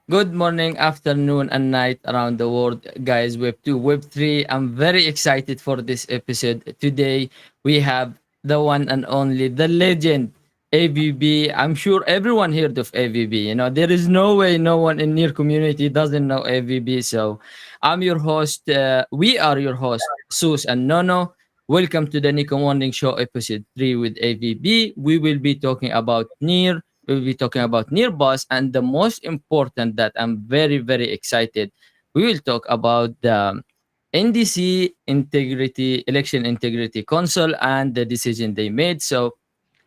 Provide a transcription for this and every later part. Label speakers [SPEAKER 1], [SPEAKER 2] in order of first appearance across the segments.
[SPEAKER 1] Good morning, afternoon, and night around the world, guys. Web 2, Web 3. I'm very excited for this episode. Today, we have the one and only, the legend, AVB. I'm sure everyone heard of AVB. There is no way no one in your community doesn't know AVB. So, I'm your host. We are your host, Sus and Nono. Welcome to the NEKO Morning Show, episode 3 with AVB. We will be talking about near. We'll be talking about Nearboss, and the most important that I'm very, very excited. We will talk about the NDC integrity, election integrity console, and the decision they made. So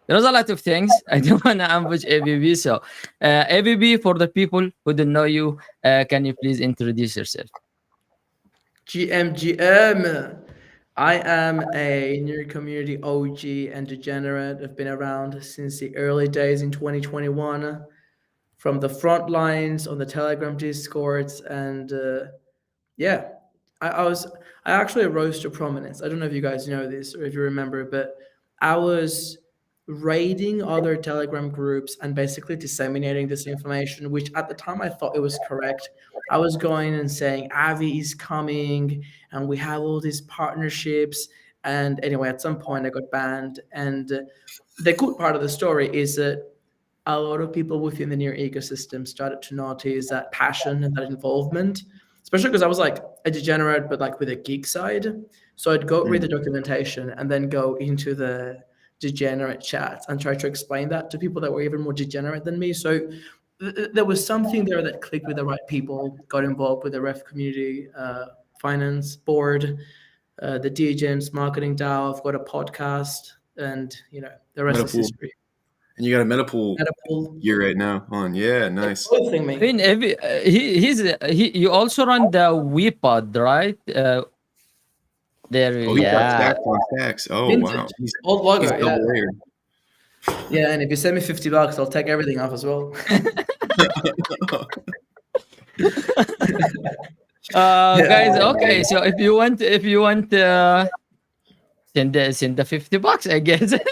[SPEAKER 1] there's a lot of things. I don't want to ambush ABB. So, ABB, for the people who don't know you, can you please introduce yourself?
[SPEAKER 2] GMGM. I am a new community OG and degenerate. I've been around since the early days in 2021, from the front lines on the Telegram Discords, and yeah, I actually rose to prominence. I don't know if you guys know this or if you remember, but I was raiding other Telegram groups and basically disseminating this information, which at the time I thought it was correct. I was going and saying Avi is coming, and we have all these partnerships. And anyway, at some point I got banned. And the good part of the story is that a lot of people within the near ecosystem started to notice that passion and that involvement, especially because I was like a degenerate, but like with a geek side. So I'd go read the
[SPEAKER 3] Mm.
[SPEAKER 2] documentation and then go into the degenerate chat and try to explain that to people that were even more degenerate than me. So there was something there that clicked with the right people, got involved with the ref community, finance board, the DGens, marketing DAO. I've got a podcast, and the rest is
[SPEAKER 3] Metapool.
[SPEAKER 2] history.
[SPEAKER 3] And you got a Metapool
[SPEAKER 2] Metapool.
[SPEAKER 3] gear right now on. Yeah, nice.
[SPEAKER 2] Everything,
[SPEAKER 1] I
[SPEAKER 2] me.
[SPEAKER 1] mean, you also run the WePod, right? There,
[SPEAKER 3] Oh, he's got
[SPEAKER 1] yeah.
[SPEAKER 3] stacks on stacks. Oh, wow.
[SPEAKER 2] Vintage.
[SPEAKER 3] He's
[SPEAKER 2] Old
[SPEAKER 3] he's
[SPEAKER 2] logo, yeah.
[SPEAKER 3] double layered.
[SPEAKER 2] Yeah, and if you send me $50, I'll take everything off as well. Yeah,
[SPEAKER 1] Guys, okay. So if you want, send the $50, I guess.
[SPEAKER 3] Great.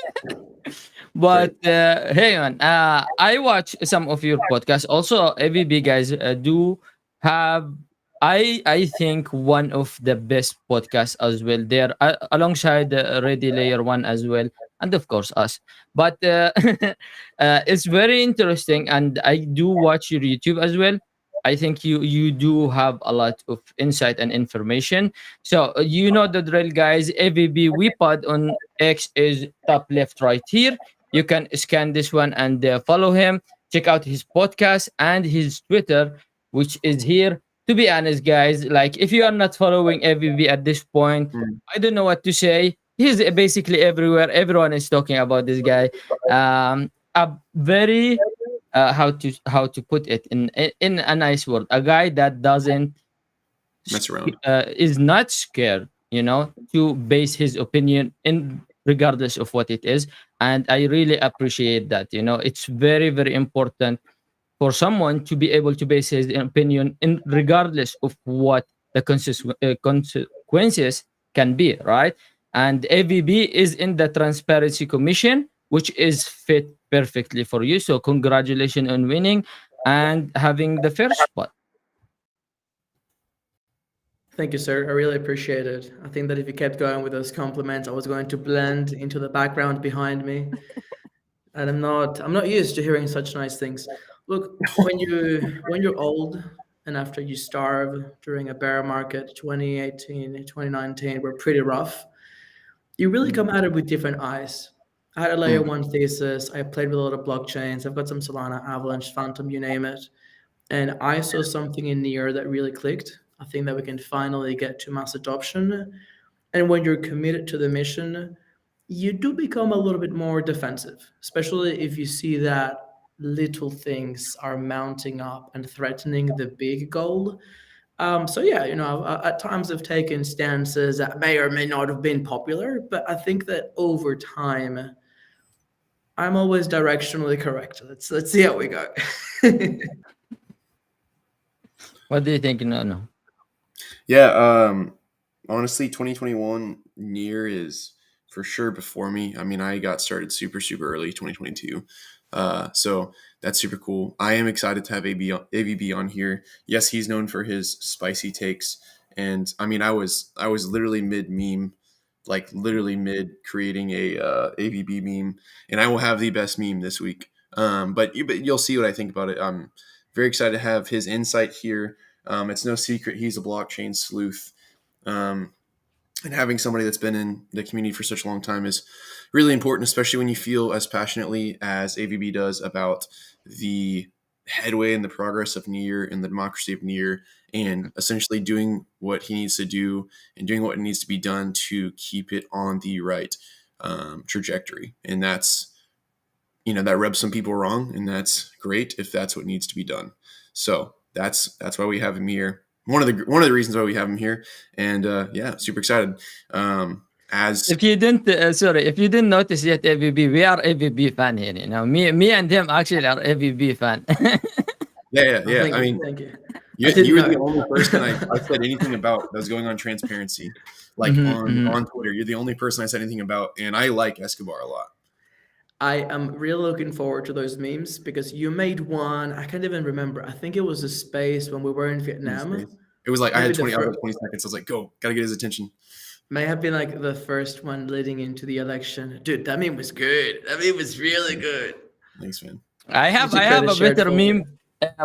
[SPEAKER 1] But hey, man, I watch some of your podcasts. Also, AVB guys do have. I think one of the best podcasts as well. There, alongside Ready Layer One as well, and of course us. But it's very interesting, and I do watch your YouTube as well. I think you do have a lot of insight and information. So you know the drill, guys. AVB WePod on X is top left right here. You can scan this one and follow him. Check out his podcast and his Twitter, which is here. To be honest, guys, like if you are not following AVB at this point,
[SPEAKER 3] Mm.
[SPEAKER 1] I don't know what to say. He's basically everywhere. Everyone is talking about this guy. A very how to put it in a nice word, a guy that doesn't
[SPEAKER 3] Mess around.
[SPEAKER 1] is not scared, to base his opinion in regardless of what it is. And I really appreciate that. It's very, very important for someone to be able to base his opinion in regardless of what the consequences can be, right? And AVB is in the Transparency Commission, which is fit perfectly for you. So congratulations on winning and having the first spot.
[SPEAKER 2] Thank you, sir. I really appreciate it. I think that if you kept going with those compliments, I was going to blend into the background behind me. And I'm not used to hearing such nice things. Look, when you're old and after you starve during a bear market, 2018, 2019 were pretty rough. You really
[SPEAKER 3] Mm.
[SPEAKER 2] come at it with different eyes. I had a layer
[SPEAKER 3] Mm.
[SPEAKER 2] one thesis. I played with a lot of blockchains. I've got some Solana, Avalanche, Phantom, you name it. And I saw something in Near that really clicked. I think that we can finally get to mass adoption. And when you're committed to the mission, you do become a little bit more defensive, especially if you see that little things are mounting up and threatening the big goal. So yeah, at times I've taken stances that may or may not have been popular, but I think that over time, I'm always directionally correct. Let's see how we go.
[SPEAKER 1] What do you think? No, no.
[SPEAKER 3] Yeah, honestly, 2021 near is for sure before me. I mean, I got started super, super early, 2022. So that's super cool. I am excited to have AVB on here. Yes, he's known for his spicy takes, and I mean, I was literally mid meme, like literally mid creating a AVB meme, and I will have the best meme this week. But you'll see what I think about it. I'm very excited to have his insight here. It's no secret he's a blockchain sleuth. Um, and having somebody that's been in the community for such a long time is really important, especially when you feel as passionately as AVB does about the headway and the progress of Near and the democracy of Near, and essentially doing what he needs to do and doing what needs to be done to keep it on the right trajectory. And that's, that rubs some people wrong, and that's great if that's what needs to be done. So that's why we have him here. One of the reasons why we have him here, and yeah, super excited. As
[SPEAKER 1] If you didn't notice yet, AVB, we are AVB fan here. Me and him actually are AVB fan.
[SPEAKER 3] yeah.
[SPEAKER 2] Thank
[SPEAKER 3] I
[SPEAKER 2] you,
[SPEAKER 3] mean,
[SPEAKER 2] thank you.
[SPEAKER 3] you were the only person I said anything about that was going on transparency, like on Twitter. You're the only person I said anything about, and I like Escobar a lot.
[SPEAKER 2] I am really looking forward to those memes because you made one. I can't even remember. I think it was a space when we were in Vietnam.
[SPEAKER 3] It was like I
[SPEAKER 2] Maybe
[SPEAKER 3] had
[SPEAKER 2] the
[SPEAKER 3] 20
[SPEAKER 2] fir-
[SPEAKER 3] 20 seconds. I was like, go, gotta get his attention.
[SPEAKER 2] May have been like the first one leading into the election. Dude, that meme was good. That meme was really good.
[SPEAKER 3] Thanks, man.
[SPEAKER 1] I have
[SPEAKER 2] You credit
[SPEAKER 1] a
[SPEAKER 2] shared
[SPEAKER 1] better
[SPEAKER 2] folder.
[SPEAKER 1] meme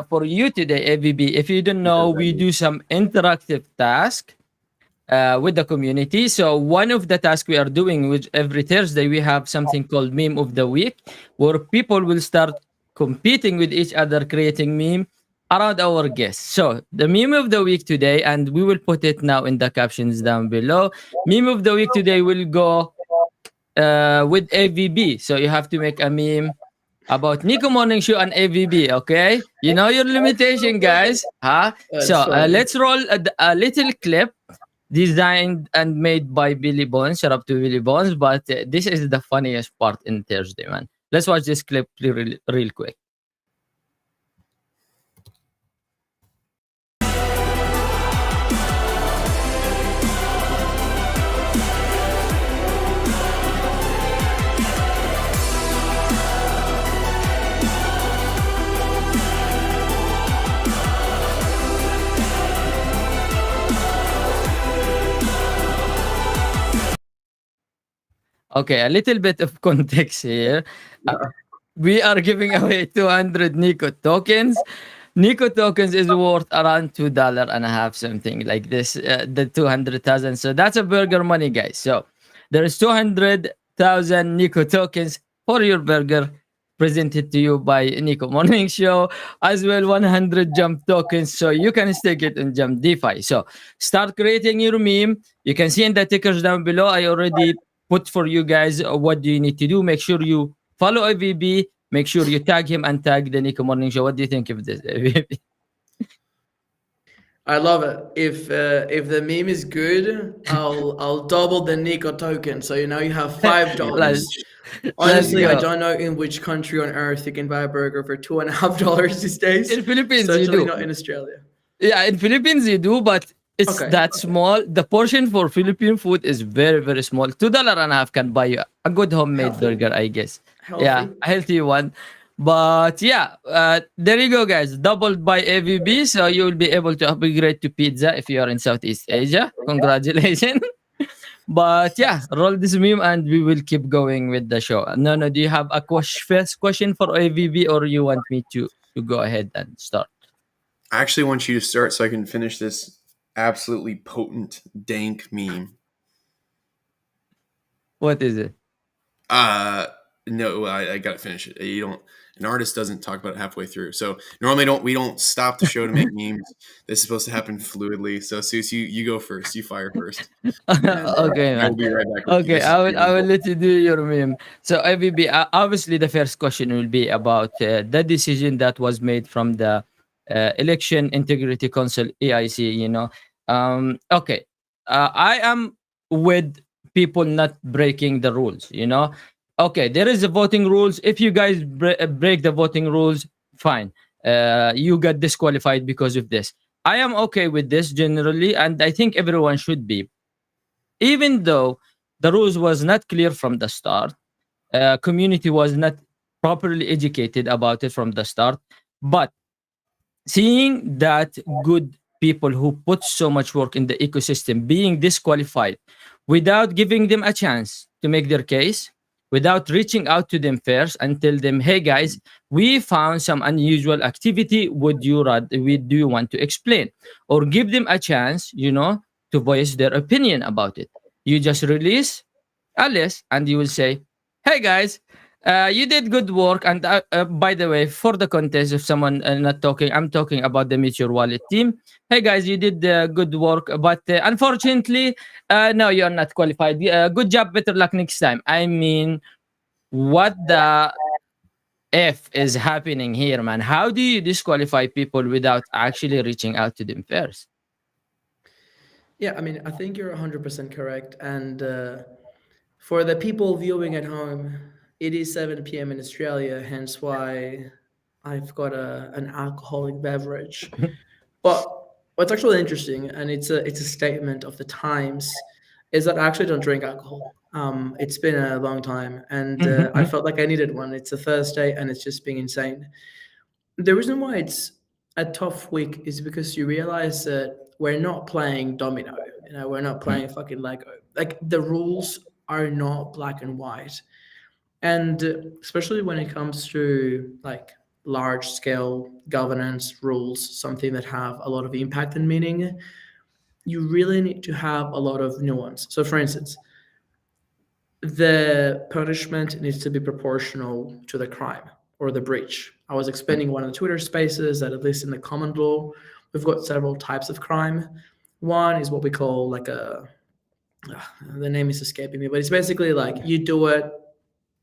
[SPEAKER 1] for you today, AVB. If you don't know, we do some interactive task with the community. So one of the tasks we are doing, which every Thursday we have something called Meme of the Week, where people will start competing with each other, creating meme around our guests. So the meme of the week today, and we will put it now in the captions down below. Meme of the week today will go with AVB. So you have to make a meme about NEKO Morning Show and AVB, okay? You know your limitation, guys. Huh?
[SPEAKER 2] That's
[SPEAKER 1] So
[SPEAKER 2] funny.
[SPEAKER 1] let's roll a little clip designed and made by Billy Bones. Shout out to Billy Bones. But this is the funniest part in Thursday, man. Let's watch this clip real quick. Okay, a little bit of context here. We are giving away 200 NEKO tokens. NEKO tokens is worth around $2 and a half, something like this. The 200,000. So that's a burger money, guys. So there is 200,000 NEKO tokens for your burger, presented to you by NEKO Morning Show, as well 100 jump tokens, so you can stake it in Jump DeFi. So start creating your meme. You can see in the tickers down below. I already put for you guys what do you need to do. Make sure you follow AVB. Make sure you tag him and tag the NEKO Morning Show. What do you think of this, AVB?
[SPEAKER 2] I love it. If the meme is good, I'll double the NEKO token. So you have $5. Honestly, I
[SPEAKER 1] go.
[SPEAKER 2] don't know in which country on earth you can buy a burger for $2.50 these days.
[SPEAKER 1] In Philippines, you
[SPEAKER 2] Certainly
[SPEAKER 1] do.
[SPEAKER 2] not in Australia.
[SPEAKER 1] Yeah, in Philippines you do, but it's
[SPEAKER 2] Okay,
[SPEAKER 1] that
[SPEAKER 2] okay.
[SPEAKER 1] small. The portion for Philippine food is very, very small. $2 and a half can buy you a good homemade
[SPEAKER 2] Healthy.
[SPEAKER 1] burger, I guess.
[SPEAKER 2] Healthy.
[SPEAKER 1] Yeah, a healthy one. But yeah, there you go, guys. Doubled by AVB, so you will be able to upgrade to pizza if you are in Southeast Asia. Congratulations. But yeah, roll this meme and we will keep going with the show. No, do you have a first question for AVB, or you want me to go ahead and start?
[SPEAKER 3] I actually want you to start so I can finish this absolutely potent dank meme.
[SPEAKER 1] What is it?
[SPEAKER 3] No, I gotta finish it. An artist doesn't talk about it halfway through. So normally we don't stop the show to make memes. This is supposed to happen fluidly. So Seuss, you go first. You fire first.
[SPEAKER 1] Okay,
[SPEAKER 3] I'll
[SPEAKER 1] man.
[SPEAKER 3] be right back. With you.
[SPEAKER 1] Okay,
[SPEAKER 3] This is
[SPEAKER 1] I will
[SPEAKER 3] beautiful.
[SPEAKER 1] let you do your meme. So AVB, obviously the first question will be about the decision that was made from the Election Integrity Council (EIC). Okay, I am with people not breaking the rules. Okay, there is a voting rules. If you guys break the voting rules, fine. You got disqualified because of this. I am okay with this generally, and I think everyone should be, even though the rules was not clear from the start. Community was not properly educated about it from the start. But seeing that good people who put so much work in the ecosystem being disqualified without giving them a chance to make their case, without reaching out to them first and tell them, hey guys, we found some unusual activity, would you want to explain, or give them a chance, to voice their opinion about it. You just release a list and you will say, hey guys, you did good work. And by the way, for the contest, if someone not talking, I'm talking about the Meet Your Wallet team. Hey guys, you did good work, but unfortunately, no, you're not qualified. Good job, better luck next time. I mean, what the F is happening here, man? How do you disqualify people without actually reaching out to them first?
[SPEAKER 2] Yeah, I mean, I think you're 100% correct. And for the people viewing at home, it is 7 p.m. in Australia, hence why I've got an alcoholic beverage. But what's actually interesting, and it's a statement of the times, is that I actually don't drink alcohol. It's been a long time, and I felt like I needed one. It's a Thursday, and it's just being insane. The reason why it's a tough week is because you realize that we're not playing domino. We're not playing fucking Lego. Like the rules are not black and white, and especially when it comes to like large scale governance rules, something that have a lot of impact and meaning, you really need to have a lot of nuance. So, for instance, the punishment needs to be proportional to the crime or the breach. I was explaining one of the Twitter spaces that, at least in the common law, we've got several types of crime. One is what we call like the name is escaping me, but it's basically like you do it,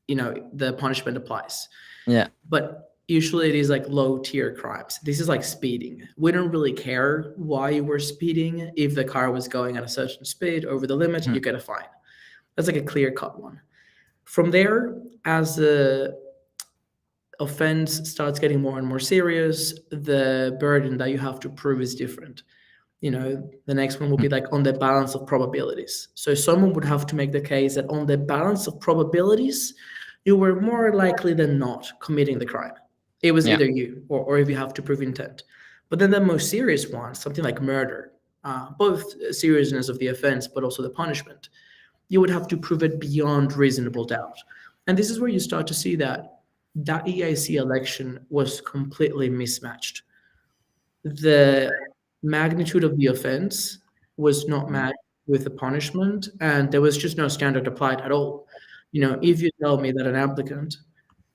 [SPEAKER 2] the punishment applies.
[SPEAKER 1] Yeah.
[SPEAKER 2] But usually it is like low tier crimes. This is like speeding. We don't really care why you were speeding. If the car was going at a certain speed over the limit, you get a fine. That's like a clear cut one. From there, as the offense starts getting more and more serious, the burden that you have to prove is different. The next one will be like on the balance of probabilities. So someone would have to make the case that on the balance of probabilities, you were more likely than not committing the crime. It was
[SPEAKER 1] Yeah.
[SPEAKER 2] either you or if you have to prove intent. But then the most serious one, something like murder, both seriousness of the offense, but also the punishment, you would have to prove it beyond reasonable doubt. And this is where you start to see that EIC election was completely mismatched. The magnitude of the offense was not matched with the punishment, and there was just no standard applied at all. If you tell me that an applicant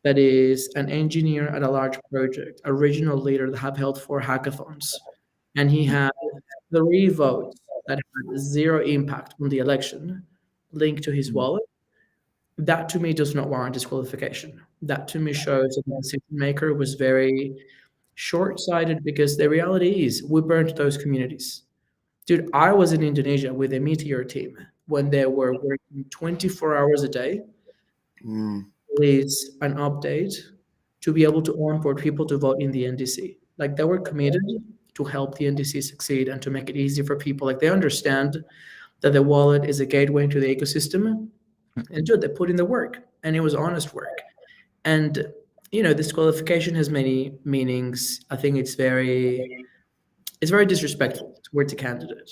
[SPEAKER 2] that is an engineer at a large project, a regional leader that have held 4 hackathons, and he had 3 votes that had zero impact on the election linked to his wallet, that to me does not warrant disqualification. That to me shows that the decision maker was very short-sighted, because the reality is we burnt those communities. Dude, I was in Indonesia with a Meteor team when they were working 24 hours a day,
[SPEAKER 3] Mm.
[SPEAKER 2] release an update to be able to onboard people to vote in the NDC. Like they were committed to help the NDC succeed and to make it easy for people. Like they understand that the wallet is a gateway into the ecosystem. And dude, they put in the work, and it was honest work. And disqualification has many meanings. I think it's very disrespectful towards a candidate.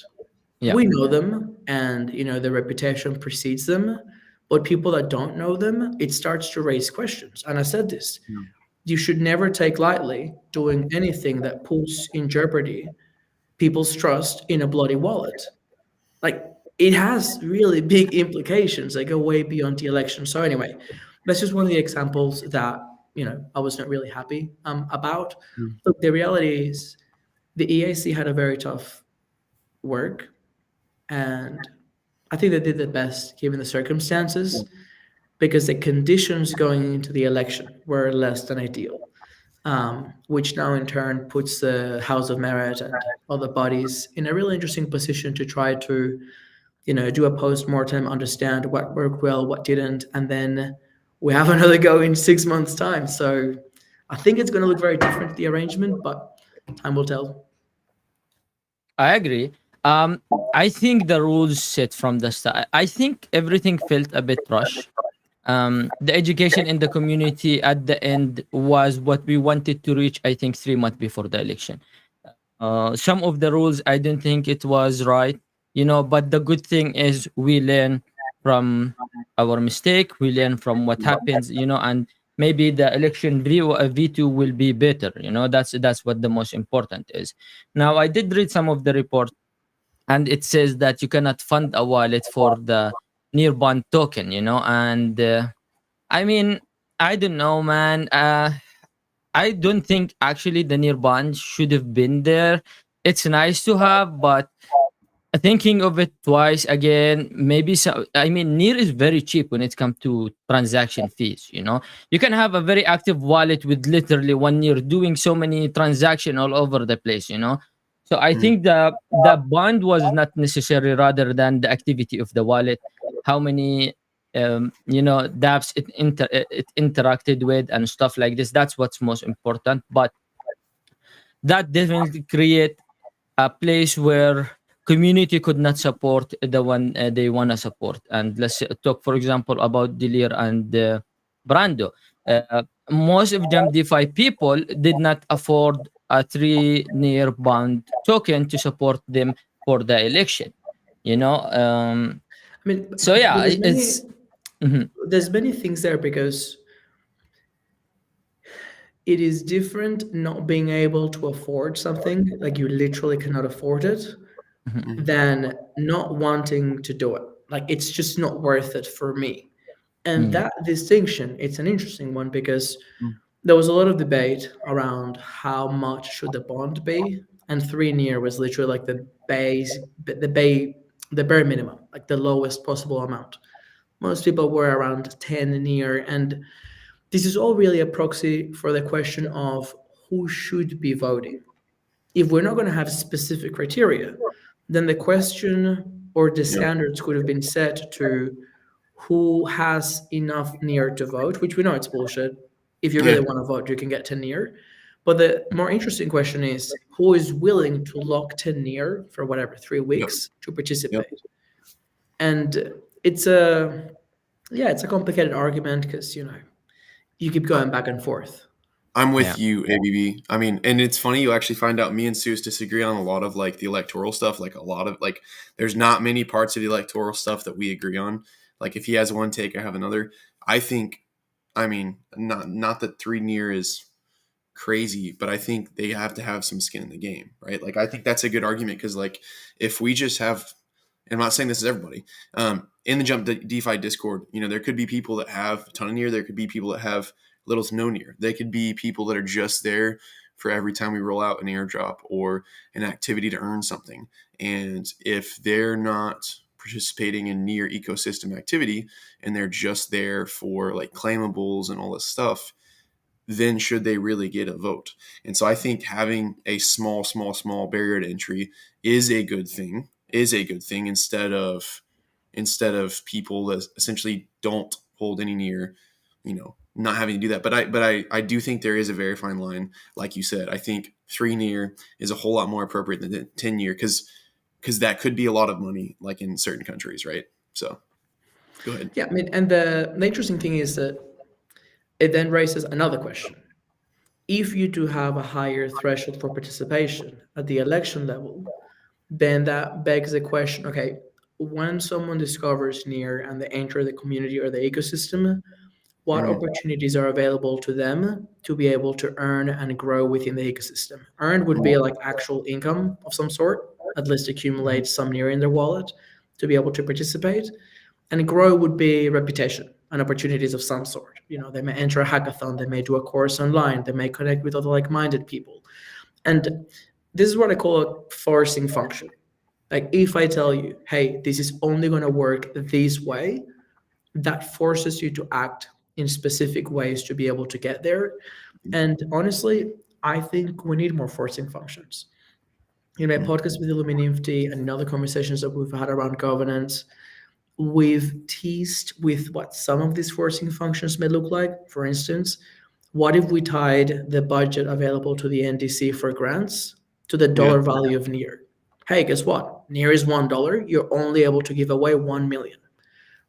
[SPEAKER 1] Yeah.
[SPEAKER 2] We know them, and their reputation precedes them. But people that don't know them, it starts to raise questions. And I said this: you should never take lightly doing anything that puts in jeopardy people's trust in a bloody wallet. Like it has really big implications that go way beyond the election. So anyway, that's just one of the examples that I was not really happy about. Look, the reality is the EAC had a very tough work, and I think they did the best given the circumstances, because the conditions going into the election were less than ideal, which now in turn puts the House of Merit and other bodies in a really interesting position to try to do a post-mortem, understand what worked well, what didn't, and then we have another go in 6 months' time. So I think it's going to look very different, the arrangement, but time will tell.
[SPEAKER 1] I agree. I think the rules set from the start. I think everything felt a bit rushed. The education in the community at the end was what we wanted to reach, I think, 3 months before the election. Some of the rules, I didn't think it was right, but the good thing is we learn from our mistake, we learn from what happens, and maybe the election V2 will be better. That's what the most important is. Now, I did read some of the report, and it says that you cannot fund a wallet for the nearby token, and I mean, I don't know, man. I don't think actually the nearby should have been there. It's nice to have, but thinking of it twice again, maybe so. I mean, Near is very cheap when it comes to transaction fees. You can have a very active wallet with literally 1 year doing so many transactions all over the place. So I
[SPEAKER 3] Mm.
[SPEAKER 1] think the bond was not necessary, rather than the activity of the wallet, how many dApps it interacted with and stuff like this. That's what's most important. But that definitely create a place where community could not support the one they want to support. And let's talk, for example, about Delir and Brando. Most of them DeFi people did not afford a 3 near bound token to support them for the election. You know,
[SPEAKER 2] I mean,
[SPEAKER 1] so
[SPEAKER 2] but
[SPEAKER 1] yeah,
[SPEAKER 2] there's many
[SPEAKER 1] it's mhm,
[SPEAKER 2] there's many things there because it is different not being able to afford something, like you literally cannot afford it,
[SPEAKER 1] mhm,
[SPEAKER 3] Mm.
[SPEAKER 2] than not wanting to do it. Like it's just not worth it for me. And
[SPEAKER 1] mm,
[SPEAKER 2] that distinction, it's an interesting one because
[SPEAKER 3] Mm.
[SPEAKER 2] there was a lot of debate around how much should the bond be, and 3 near was literally like the bare minimum, like the lowest possible amount. Most people were around 10 near, and this is all really a proxy for the question of who should be voting. If we're not going to have specific criteria, then the question or the
[SPEAKER 3] Yep.
[SPEAKER 2] standards could have been set to who has enough near to vote, which we know it's bullshit. If you really
[SPEAKER 3] Yeah.
[SPEAKER 2] want to vote, you can get 10 near. But the more interesting question is who is willing to lock 10 near for whatever, three
[SPEAKER 3] Yep.
[SPEAKER 2] weeks to
[SPEAKER 3] Yep.
[SPEAKER 2] participate. And it's a, yeah, it's a complicated argument because, you keep going back and forth.
[SPEAKER 3] I'm
[SPEAKER 1] yeah.
[SPEAKER 3] with you, ABB. I mean, and it's funny you actually find out me and Seuss disagree on a lot of like the electoral stuff. Like a lot of like, there's not many parts of the electoral stuff that we agree on. Like if he has one take, I have another. I think, I mean, not that 3 near is crazy, but I think they have to have some skin in the game, right? Like I think that's a good argument because like if we just have, and I'm not saying this is everybody, in the Jump DeFi Discord, there could be people that have a ton of near, there could be people that have little to no near, they could be people that are just there for every time we roll out an airdrop or an activity to earn something, and if they're not participating in near ecosystem activity and they're just there for like claimables and all this stuff, then should they really get a vote? And so I think having a small barrier to entry is a good thing, instead of people that essentially don't hold any near, not having to do that. But I do think there is a very fine line, like you said. I think 3 near is a whole lot more appropriate than 10 near because that could be a lot of money, like in certain countries, right? So go ahead.
[SPEAKER 2] Yeah, I mean, and the interesting thing is that it then raises another question. If you do have a higher threshold for participation at the election level, then that begs the question, okay, when someone discovers near and they enter the community or the ecosystem, what
[SPEAKER 3] Mhm.
[SPEAKER 2] opportunities are available to them to be able to earn and grow within the ecosystem? Earn would be like actual income of some sort, at least accumulate some near in their wallet to be able to participate. And grow would be reputation and opportunities of some sort. They may enter a hackathon, they may do a course online, they may connect with other like-minded people. And this is what I call a forcing function. Like if I tell you, hey, this is only going to work this way, that forces you to act in specific ways to be able to get there. And honestly, I think we need more forcing functions. In my podcast with Illuminati and in other conversations that we've had around governance, we've teased with what some of these forcing functions may look like. For instance, what if we tied the budget available to the NDC for grants to the
[SPEAKER 3] Yeah.
[SPEAKER 2] dollar value of near? Hey, guess what? Near is $1. You're only able to give away 1 million,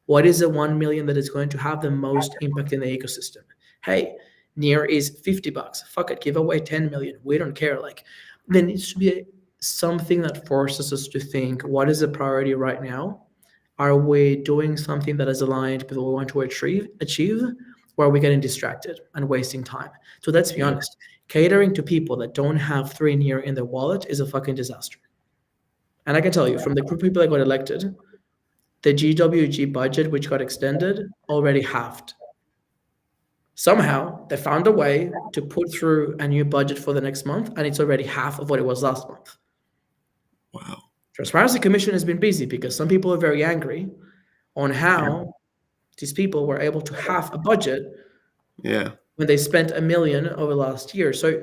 [SPEAKER 2] What is the 1 million that is going to have the most impact in the ecosystem? Hey, near is $50. Fuck it, give away 10 million. We don't care. Like, there needs to be something that forces us to think, what is the priority right now? Are we doing something that is aligned with what we want to achieve, or are we getting distracted and wasting time? So let's be
[SPEAKER 3] Yeah.
[SPEAKER 2] honest. Catering to people that don't have 3 near in their wallet is a fucking disaster. And I can tell you, from the group of people that got elected, the GWG budget, which got extended, already halved. Somehow they found a way to put through a new budget for the next month, and it's already half of what it was last month.
[SPEAKER 3] Wow.
[SPEAKER 2] Transparency Commission has been busy because some people are very angry on how these people were able to halve a budget
[SPEAKER 3] Yeah.
[SPEAKER 2] when they spent 1 million over last year. So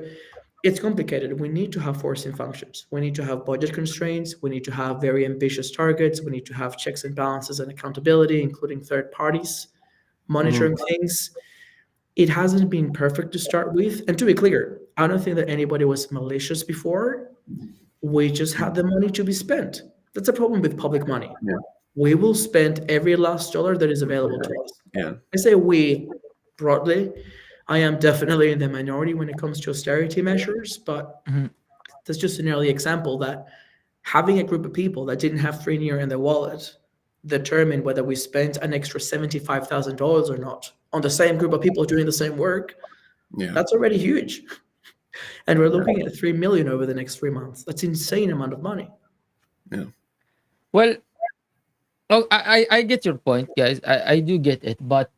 [SPEAKER 2] it's complicated. We need to have forcing functions. We need to have budget constraints. We need to have very ambitious targets. We need to have checks and balances and accountability, including third parties monitoring things. It hasn't been perfect to start with. And to be clear, I don't think that anybody was malicious before. We just had the money to be spent. That's a problem with public money.
[SPEAKER 3] Yeah.
[SPEAKER 2] We will spend every last dollar that is available to us.
[SPEAKER 3] Yeah.
[SPEAKER 2] I say we broadly. I am definitely in the minority when it comes to austerity measures, but
[SPEAKER 1] Mhm.
[SPEAKER 2] that's just an early example that having a group of people that didn't have 3 near in their wallet determined whether we spent an extra $75,000 or not on the same group of people doing the same work.
[SPEAKER 3] Yeah.
[SPEAKER 2] That's already huge. And we're looking at 3 million over the next 3 months. That's insane amount of money.
[SPEAKER 3] Yeah.
[SPEAKER 1] Well, oh, I get your point, guys. I do get it, but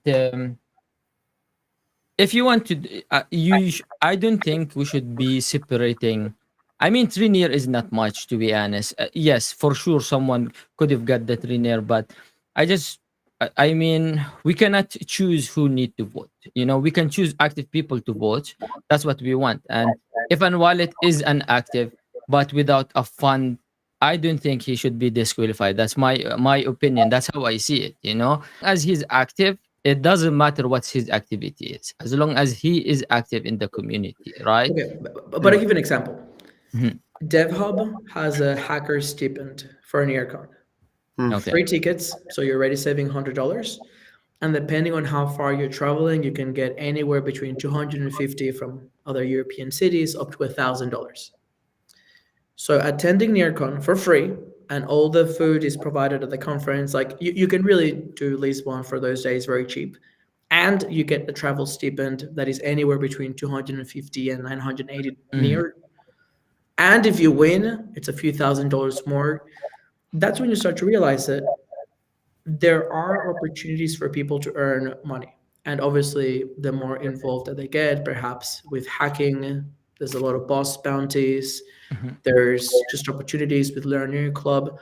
[SPEAKER 1] if you want to, I don't think we should be separating. I mean, 3 near is not much, to be honest. Yes, for sure, someone could have got the 3 near, but I just, I mean, we cannot choose who need to vote. You know, we can choose active people to vote. That's what we want. And if an wallet is inactive, but without a fund, I don't think he should be disqualified. That's my opinion. That's how I see it. You know, as he's active, it doesn't matter what his activity is, as long as he is active in the community, right?
[SPEAKER 2] Okay, but I give an example.
[SPEAKER 1] Mhm.
[SPEAKER 2] DevHub has a hacker stipend for an EarCon.
[SPEAKER 1] Okay.
[SPEAKER 2] Free tickets, so you're already saving $100. And depending on how far you're traveling, you can get anywhere between 250 from other European cities up to $1,000. So attending NearCon for free, and all the food is provided at the conference. Like you can really do Lisbon for those days very cheap. And you get the travel stipend that is anywhere between 250 and 980
[SPEAKER 1] Mhm.
[SPEAKER 2] near. And if you win, it's a few $1,000s more. That's when you start to realize that there are opportunities for people to earn money. And obviously, the more involved that they get, perhaps with hacking, there's a lot of boss bounties.
[SPEAKER 1] Mhm.
[SPEAKER 2] There's just opportunities with Learn New Club.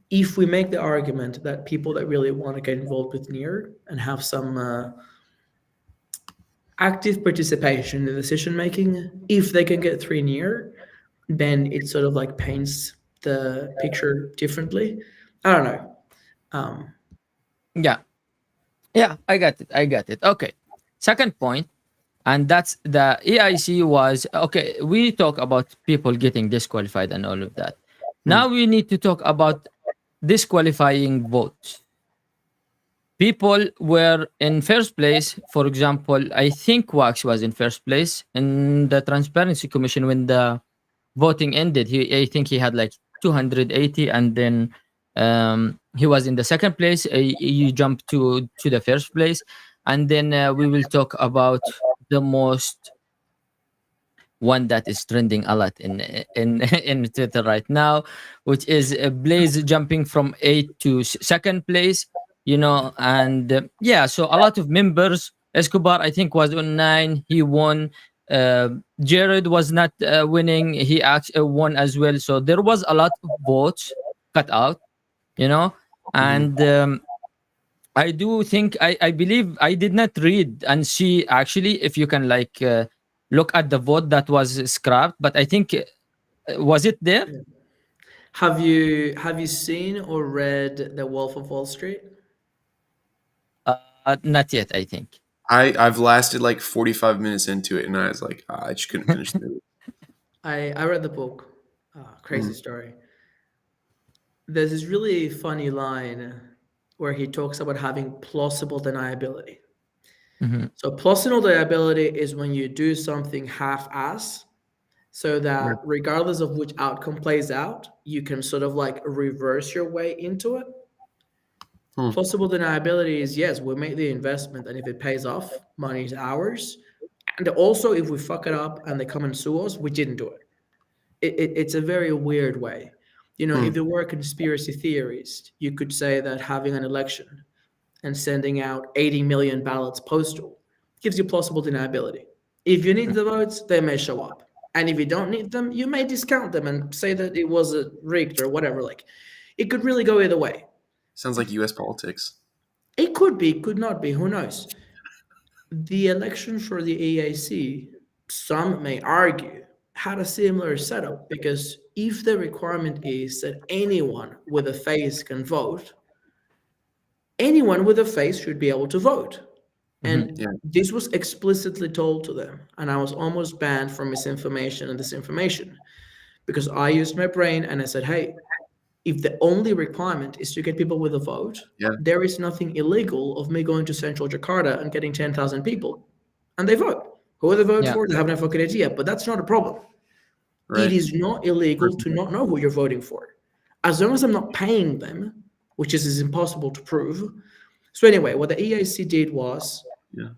[SPEAKER 2] If we make the argument that people that really want to get involved with Near and have some active participation in decision making, if they can get 3 Near, then it sort of like paints the picture differently. I don't know. Um,
[SPEAKER 1] Yeah. Yeah, I got it. I got it. Okay. Second point, and that's the EIC was okay. We talk about people getting disqualified and all of that.
[SPEAKER 3] Hmm.
[SPEAKER 1] Now we need to talk about disqualifying votes. People were in first place. For example, I think Wax was in first place in the Transparency Commission when the voting ended. I think he had like 280, and then he was in the second place. You jumped to the first place, and then we will talk about the most one that is trending a lot in in Twitter right now, which is Blaze jumping from eighth to second place. You know, and yeah, so a lot of members. Escobar, I think, was on nine. He won. Jared was not winning. He actually won as well. So there was a lot of votes cut out. You know,
[SPEAKER 3] Hmm.
[SPEAKER 1] and I do think I believe I did not read and see actually if you can like look at the vote that was scrapped, but I think was it there?
[SPEAKER 2] have you seen or read The Wolf of Wall Street?
[SPEAKER 1] Not yet. I think.
[SPEAKER 3] I've lasted like 45 minutes into it, and I was like, I just couldn't finish the movie.
[SPEAKER 2] I read the book. Crazy
[SPEAKER 3] Mhm.
[SPEAKER 2] story. There's this really funny line where he talks about having plausible deniability.
[SPEAKER 1] Mhm.
[SPEAKER 2] So plausible deniability is when you do something half-ass, so
[SPEAKER 1] Yeah.
[SPEAKER 2] that regardless of which outcome plays out, you can sort of like reverse your way into it.
[SPEAKER 3] Hmm.
[SPEAKER 2] Plausible deniability is yes, we make the investment, and if it pays off, money is ours. And also, if we fuck it up and they come and sue us, we didn't do it. It's a very weird way. You know,
[SPEAKER 3] Hmm.
[SPEAKER 2] if you were a conspiracy theorist, you could say that having an election and sending out 80 million ballots postal gives you plausible deniability. If you need the votes, they may show up. And if you don't need them, you may discount them and say that it was rigged or whatever. Like, it could really go either way.
[SPEAKER 3] Sounds like U.S. politics.
[SPEAKER 2] It could be, could not be, who knows? The election for the EAC, some may argue, had a similar setup because if the requirement is that anyone with a face can vote, anyone with a face should be able to vote.
[SPEAKER 1] Mhm.
[SPEAKER 2] And
[SPEAKER 3] Yeah.
[SPEAKER 2] this was explicitly told to them. And I was almost banned from misinformation and disinformation because I used my brain and I said, hey, if the only requirement is to get people with a vote,
[SPEAKER 3] Yeah.
[SPEAKER 2] there is nothing illegal of me going to central Jakarta and getting 10,000 people and they vote. Who they vote
[SPEAKER 1] Yeah.
[SPEAKER 2] for, they have no fucking idea, but that's not a problem. It
[SPEAKER 3] Right.
[SPEAKER 2] is not illegal to not know who you're voting for. As long as I'm not paying them, which is impossible to prove. So anyway, what the EAC did was,
[SPEAKER 3] Yeah.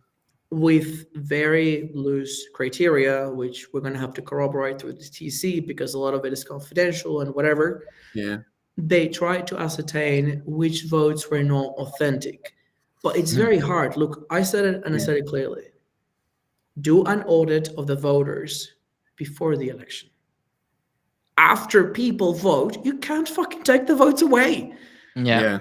[SPEAKER 2] with very loose criteria, which we're going to have to corroborate through the TC because a lot of it is confidential and whatever,
[SPEAKER 3] Yeah.
[SPEAKER 2] they tried to ascertain which votes were not authentic. But it's
[SPEAKER 1] Mhm.
[SPEAKER 2] very hard. Look, I said it and I
[SPEAKER 3] Yeah.
[SPEAKER 2] said it clearly. Do an audit of the voters before the election. After people vote, you can't fucking take the votes away.
[SPEAKER 1] Yeah.
[SPEAKER 3] Yeah.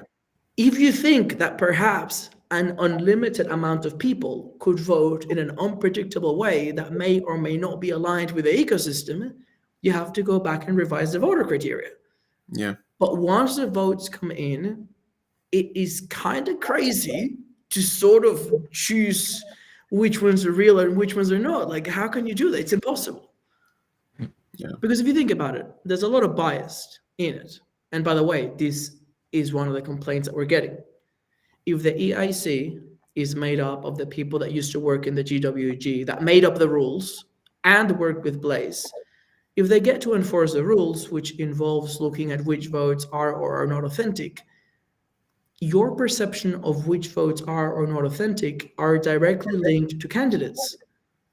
[SPEAKER 2] If you think that perhaps an unlimited amount of people could vote in an unpredictable way that may or may not be aligned with the ecosystem, you have to go back and revise the voter criteria.
[SPEAKER 3] Yeah.
[SPEAKER 2] But once the votes come in, it is kind of crazy to sort of choose which ones are real and which ones are not. Like, how can you do that? It's impossible.
[SPEAKER 3] Yeah.
[SPEAKER 2] Because if you think about it, there's a lot of bias in it. And by the way, this is one of the complaints that we're getting. If the EIC is made up of the people that used to work in the GWG that made up the rules and worked with Blaze, if they get to enforce the rules, which involves looking at which votes are or are not authentic, your perception of which votes are or not authentic are directly linked to candidates.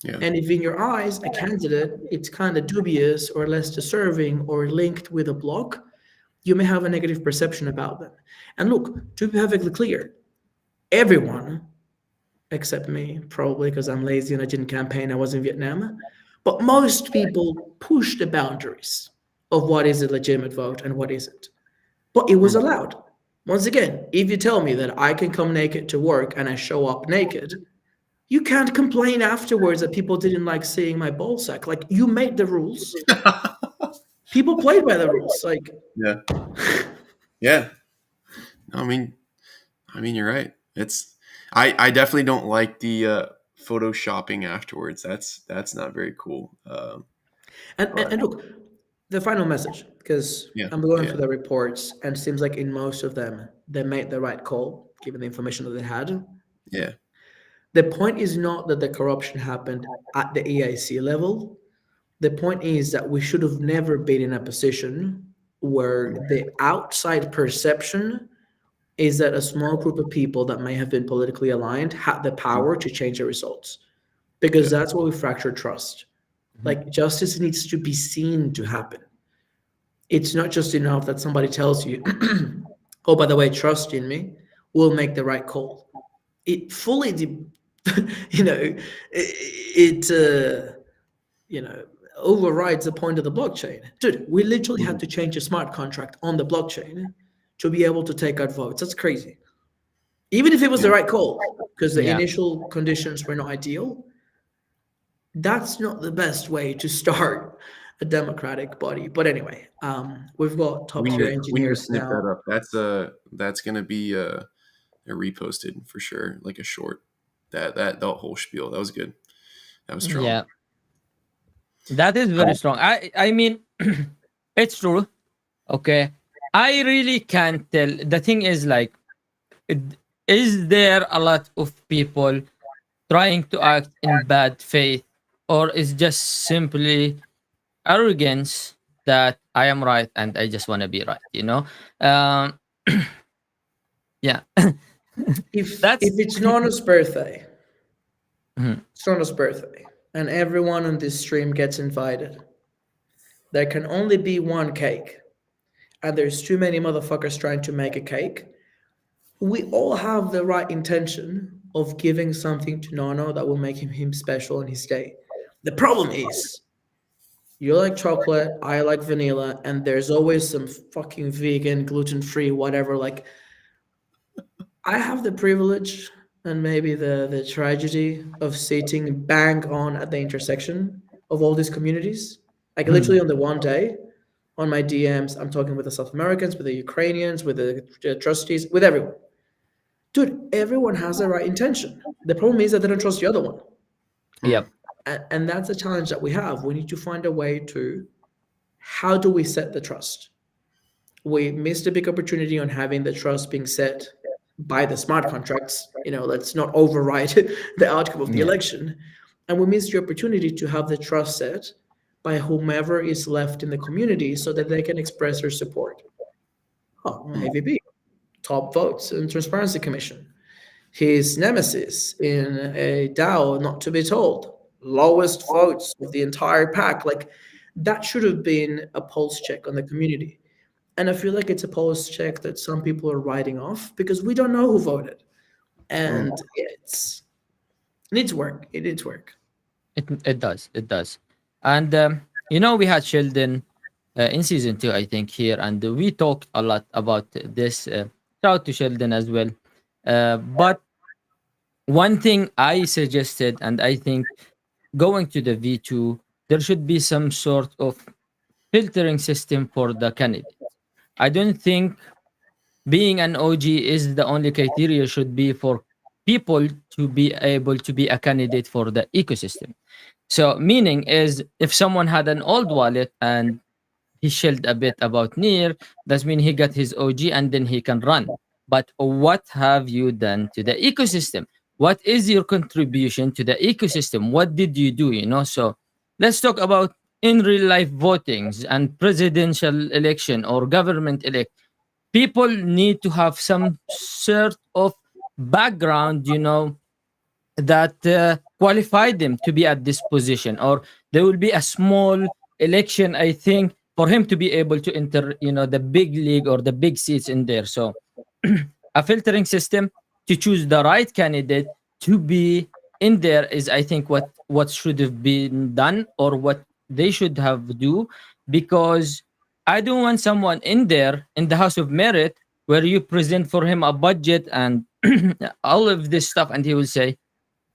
[SPEAKER 3] Yeah.
[SPEAKER 2] And if in your eyes a candidate it's kind of dubious or less deserving or linked with a block, you may have a negative perception about them. And look, to be perfectly clear, everyone except me, probably because I'm lazy and I didn't campaign, I was in Vietnam, but most people push the boundaries of what is a legitimate vote and what isn't. But it was
[SPEAKER 3] Hmm.
[SPEAKER 2] allowed. Once again, if you tell me that I can come naked to work and I show up naked, you can't complain afterwards that people didn't like seeing my ball sack. Like, you made the rules. People played by the rules. Like,
[SPEAKER 3] Yeah. Yeah. I mean, you're right. I definitely don't like the photoshopping afterwards. That's not very cool. But
[SPEAKER 2] and look, the final message, because
[SPEAKER 3] yeah,
[SPEAKER 2] I'm going
[SPEAKER 3] yeah,
[SPEAKER 2] through the reports, and it seems like in most of them, they made the right call, given the information that they had.
[SPEAKER 3] yeah,
[SPEAKER 2] The point is not that the corruption happened at the EIC level. The point is that we should have never been in a position where the outside perception is that a small group of people that may have been politically aligned had the power to change the results. Because
[SPEAKER 3] yeah,
[SPEAKER 2] that's where we fracture trust.
[SPEAKER 1] Mhm.
[SPEAKER 2] Like, justice needs to be seen to happen. It's not just enough that somebody tells you, oh, by the way, trust in me, we'll make the right call. It fully, you know, it you know, overrides the point of the blockchain. Dude, we literally had
[SPEAKER 3] mhm,
[SPEAKER 2] to change a smart contract on the blockchain to be able to take out votes. That's crazy. Even if it was the
[SPEAKER 3] yeah.
[SPEAKER 2] right call, because the
[SPEAKER 1] Yeah.
[SPEAKER 2] initial conditions were not ideal, that's not the best way to start a democratic body. But anyway, we've got top tier
[SPEAKER 3] We need to
[SPEAKER 2] engineers
[SPEAKER 3] snip that
[SPEAKER 2] now.
[SPEAKER 3] up. That's gonna be reposted for sure, like a short. That whole spiel that was good. That was strong.
[SPEAKER 1] Yeah. That is very strong. I mean, it's true. Okay. I really can't tell. The thing is, like, Is there a lot of people trying to act in bad faith, or is just simply arrogance that I am right and I just want to be right? Um, yeah,
[SPEAKER 2] If
[SPEAKER 1] that's
[SPEAKER 2] it's Nona's birthday,
[SPEAKER 1] Mhm.
[SPEAKER 2] it's Nona's birthday, and everyone on this stream gets invited, there can only be one cake, and there's too many motherfuckers trying to make a cake. We all have the right intention of giving something to Nono that will make him special on his day. The problem is, you like chocolate, I like vanilla, and there's always some fucking vegan, gluten free, whatever. Like, I have the privilege and maybe the tragedy of sitting bang on at the intersection of all these communities. Like, literally on the one day, on my DMs, I'm talking with the South Americans, with the Ukrainians, with the trustees, with everyone. Dude, everyone has the right intention. The problem is that they don't trust the other one.
[SPEAKER 1] yep,
[SPEAKER 2] And that's a challenge that we have. We need to find a way to, how do we set the trust? We missed a big opportunity on having the trust being set by the smart contracts. Let's not override the outcome of the
[SPEAKER 1] yeah,
[SPEAKER 2] election. And we missed the opportunity to have the trust set by whomever is left in the community so that they can express their support. Oh, AVB, top votes in Transparency Commission. His nemesis in a DAO, not to be told, lowest votes of the entire pack. Like, that should have been a pulse check on the community. And I feel like it's a pulse check that some people are writing off because we don't know who voted.
[SPEAKER 3] Mm.
[SPEAKER 2] And it needs work. It needs work.
[SPEAKER 1] it does, it does. And we had Sheldon in season 2, I think, here, and we talked a lot about this. Shout out to Sheldon as well. But one thing I suggested, and I think going to the V2, there should be some sort of filtering system for the candidate. I don't think being an OG is the only criteria should be for people to be able to be a candidate for the ecosystem. So meaning is if someone had an old wallet and he shelled a bit about Near, that means he got his OG and then he can run. But what have you done to the ecosystem? What is your contribution to the ecosystem? What did you do? So let's talk about in real life votings and presidential election or government elect. People need to have some sort of background, that qualify them to be at this position, or there will be a small election, I think, for him to be able to enter the big league or the big seats in there. So a filtering system to choose the right candidate to be in there is, I think, what should have been done, or what they should have do. Because I don't want someone in there in the House of Merit where you present for him a budget and all of this stuff, and he will say,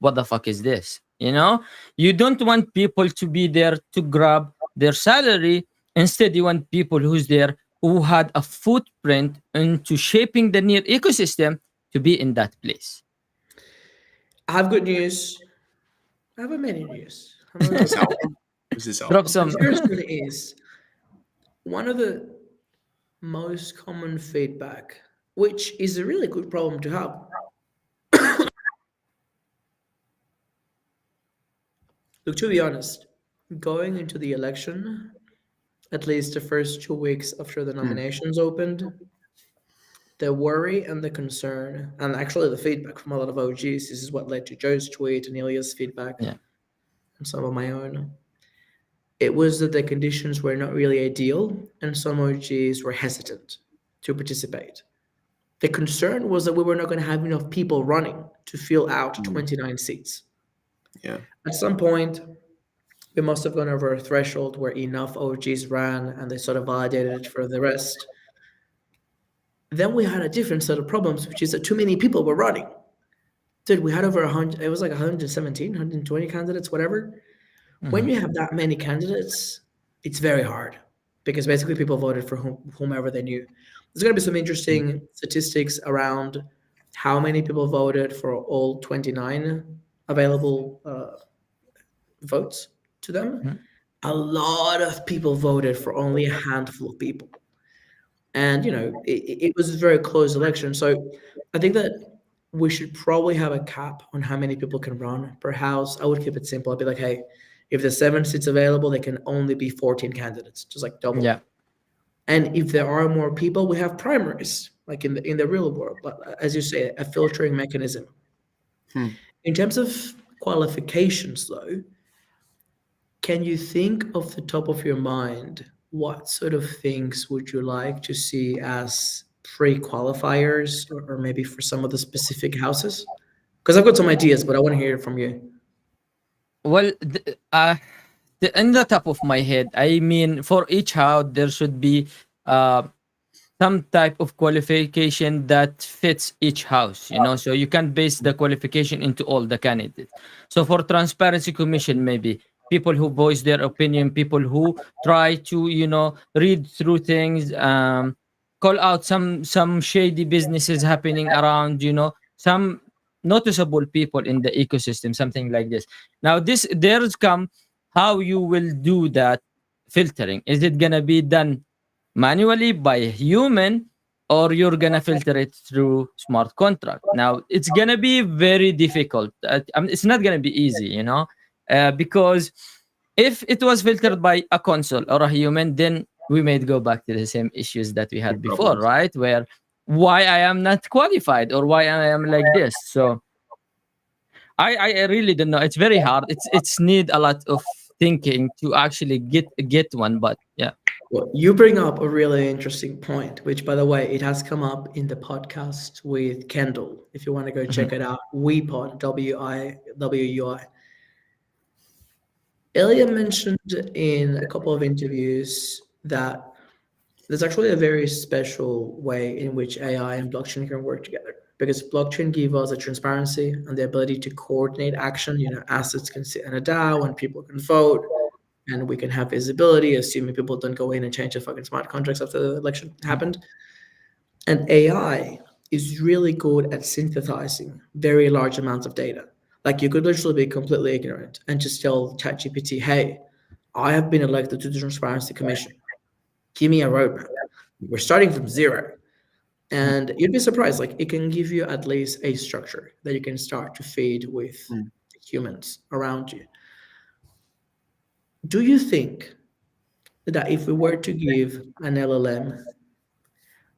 [SPEAKER 1] what the fuck is this? You don't want people to be there to grab their salary. Instead, you want people who's there who had a footprint into shaping the near ecosystem to be in that place.
[SPEAKER 2] I have good news. I have a many news. I'm a
[SPEAKER 3] Was
[SPEAKER 2] little
[SPEAKER 3] this
[SPEAKER 2] bit.
[SPEAKER 3] album? Was this
[SPEAKER 1] Drop
[SPEAKER 3] album?
[SPEAKER 2] The
[SPEAKER 1] some.
[SPEAKER 2] first one is one of the most common feedback, which is a really good problem to have. Look, to be honest, going into the election, at least the first 2 weeks after the
[SPEAKER 3] Hmm.
[SPEAKER 2] nominations opened, the worry and the concern, and actually the feedback from a lot of OGs, this is what led to Joe's tweet and Ilya's feedback
[SPEAKER 1] Yeah.
[SPEAKER 2] and some of my own. It was that the conditions were not really ideal, and some OGs were hesitant to participate. The concern was that we were not going to have enough people running to fill out
[SPEAKER 3] Hmm.
[SPEAKER 2] 29 seats.
[SPEAKER 3] Yeah.
[SPEAKER 2] At some point, we must have gone over a threshold where enough OGs ran and they sort of validated it for the rest. Then we had a different set of problems, which is that too many people were running. Dude, we had over 100, it was like 117, 120 candidates, whatever. When
[SPEAKER 1] Mhm.
[SPEAKER 2] you have that many candidates, it's very hard because basically people voted for whomever they knew. There's going to be some interesting statistics around how many people voted for all 29 available votes to them.
[SPEAKER 1] Mhm.
[SPEAKER 2] A lot of people voted for only a handful of people. And it was a very close election. So I think that we should probably have a cap on how many people can run per house. I would keep it simple. I'd be like, hey, if there's 7 seats available, there can only be 14 candidates, just like double
[SPEAKER 1] Yeah.
[SPEAKER 2] it. And if there are more people, we have primaries, like in the real world. But as you say, a filtering mechanism.
[SPEAKER 3] Hmm.
[SPEAKER 2] In terms of qualifications, though, can you think off the top of your mind what sort of things would you like to see as pre-qualifiers, or maybe for some of the specific houses? Because I've got some ideas, but I want to hear it from you.
[SPEAKER 1] Well, in the top of my head, I mean, for each house, there should be uh, some type of qualification that fits each house, so you can base the qualification into all the candidates. So for transparency commission, maybe people who voice their opinion, people who try to read through things, call out some shady businesses happening around, some noticeable people in the ecosystem, something like this. Now there's come how you will do that filtering. Is it gonna be done manually by a human, or you're gonna filter it through smart contract? Now it's gonna be very difficult. It's not gonna be easy, because if it was filtered by a console or a human, then we may go back to the same issues that we
[SPEAKER 3] Big
[SPEAKER 1] had before,
[SPEAKER 3] problems.
[SPEAKER 1] right? Where why I am not qualified, or why I am like this. So I really don't know. It's very hard. It's need a lot of thinking to actually get one. But yeah.
[SPEAKER 2] Well, you bring up a really interesting point, which, by the way, it has come up in the podcast with Kendall. If you want to go
[SPEAKER 1] Mhm.
[SPEAKER 2] check it out, WePod, WIWUI. Ilya mentioned in a couple of interviews that there's actually a very special way in which AI and blockchain can work together, because blockchain give us a transparency and the ability to coordinate action. Assets can sit in a DAO and people can vote, and we can have visibility, assuming people don't go in and change the fucking smart contracts after the election happened. And AI is really good at synthesizing very large amounts of data. Like, you could literally be completely ignorant and just tell ChatGPT, hey, I have been elected to the Transparency Commission. Give me a roadmap. We're starting from zero. And you'd be surprised, like, it can give you at least a structure that you can start to feed with
[SPEAKER 3] Hmm.
[SPEAKER 2] humans around you. Do you think that if we were to give an LLM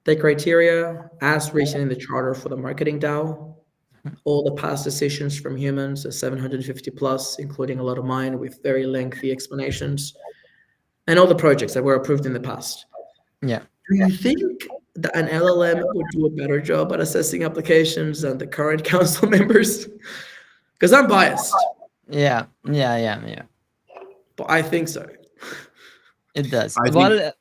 [SPEAKER 2] the criteria as written in the charter for the marketing DAO, all the past decisions from humans, 750 plus, including a lot of mine with very lengthy explanations, and all the projects that were approved in the past,
[SPEAKER 1] Yeah.
[SPEAKER 2] do you think that an LLM would do a better job at assessing applications than the current council members? Because I'm biased,
[SPEAKER 1] Yeah. Yeah. Yeah. Yeah.
[SPEAKER 2] but I think so.
[SPEAKER 1] It does.
[SPEAKER 3] I think,
[SPEAKER 1] Well,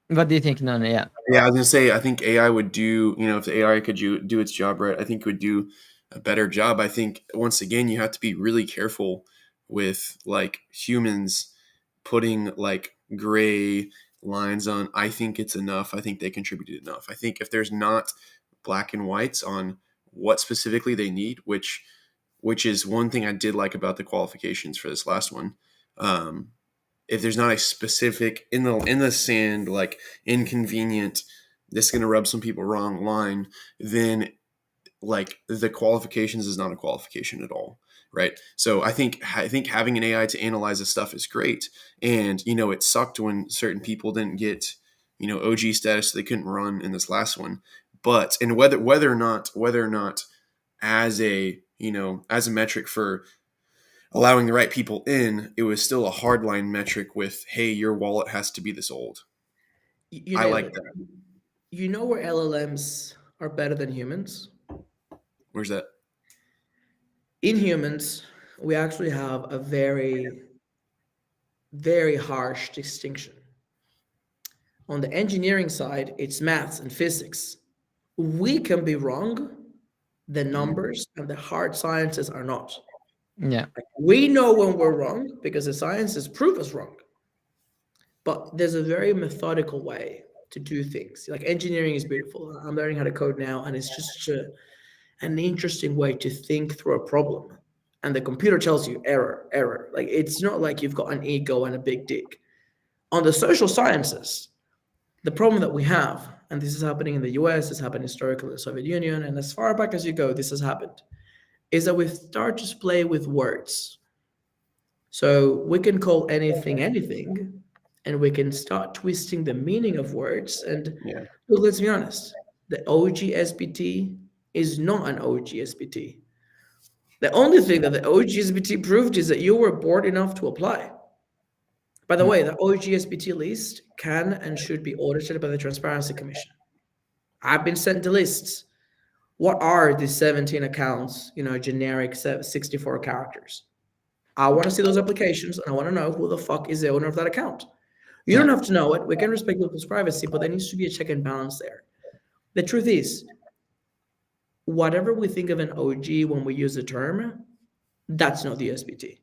[SPEAKER 1] what do you think, Nona? Yeah.
[SPEAKER 3] yeah, I was gonna say, I think AI would do, if the AI could do its job right, I think it would do a better job. I think once again, you have to be really careful with like humans putting like gray lines on. I think it's enough. I think they contributed enough. I think if there's not black and whites on what specifically they need, which is one thing I did like about the qualifications for this last one. If there's not a specific in the sand, like inconvenient, this is going to rub some people wrong line, then like the qualifications is not a qualification at all, right? So I think having an AI to analyze this stuff is great. And it sucked when certain people didn't get OG status, so they couldn't run in this last one. But and whether or not as a metric for allowing the right people in, it was still a hardline metric with, hey, your wallet has to be this old.
[SPEAKER 2] You
[SPEAKER 3] I
[SPEAKER 2] nailed
[SPEAKER 3] like
[SPEAKER 2] it.
[SPEAKER 3] that.
[SPEAKER 2] You know where LLMs are better than humans?
[SPEAKER 3] Where's that?
[SPEAKER 2] In humans, we actually have a very, very harsh distinction. On the engineering side, it's maths and physics. We can be wrong, the numbers and the hard sciences are not.
[SPEAKER 1] Yeah.
[SPEAKER 2] We know when we're wrong because the sciences prove us wrong. But there's a very methodical way to do things. Like, engineering is beautiful. I'm learning how to code now, and it's just an interesting way to think through a problem. And the computer tells you error, error. Like, it's not like you've got an ego and a big dick. On the social sciences, The problem that we have, and this is happening in the US, this happened historically in the Soviet Union, and as far back as you go, this has happened, is that we start to play with words. So we can call anything anything, and we can start twisting the meaning of words. And
[SPEAKER 3] Yeah.
[SPEAKER 2] look, let's be honest, the OG SBT is not an OG SBT. The only thing that the OG SBT proved is that you were bored enough to apply. By the way, the OG SBT list can and should be audited by the Transparency Commission. I've been sent the lists. What are these 17 accounts, generic 64 characters? I want to see those applications and I want to know who the fuck is the owner of that account. You don't have to know it. We can respect people's privacy, but there needs to be a check and balance there. The truth is, whatever we think of an OG when we use the term, that's not the SBT.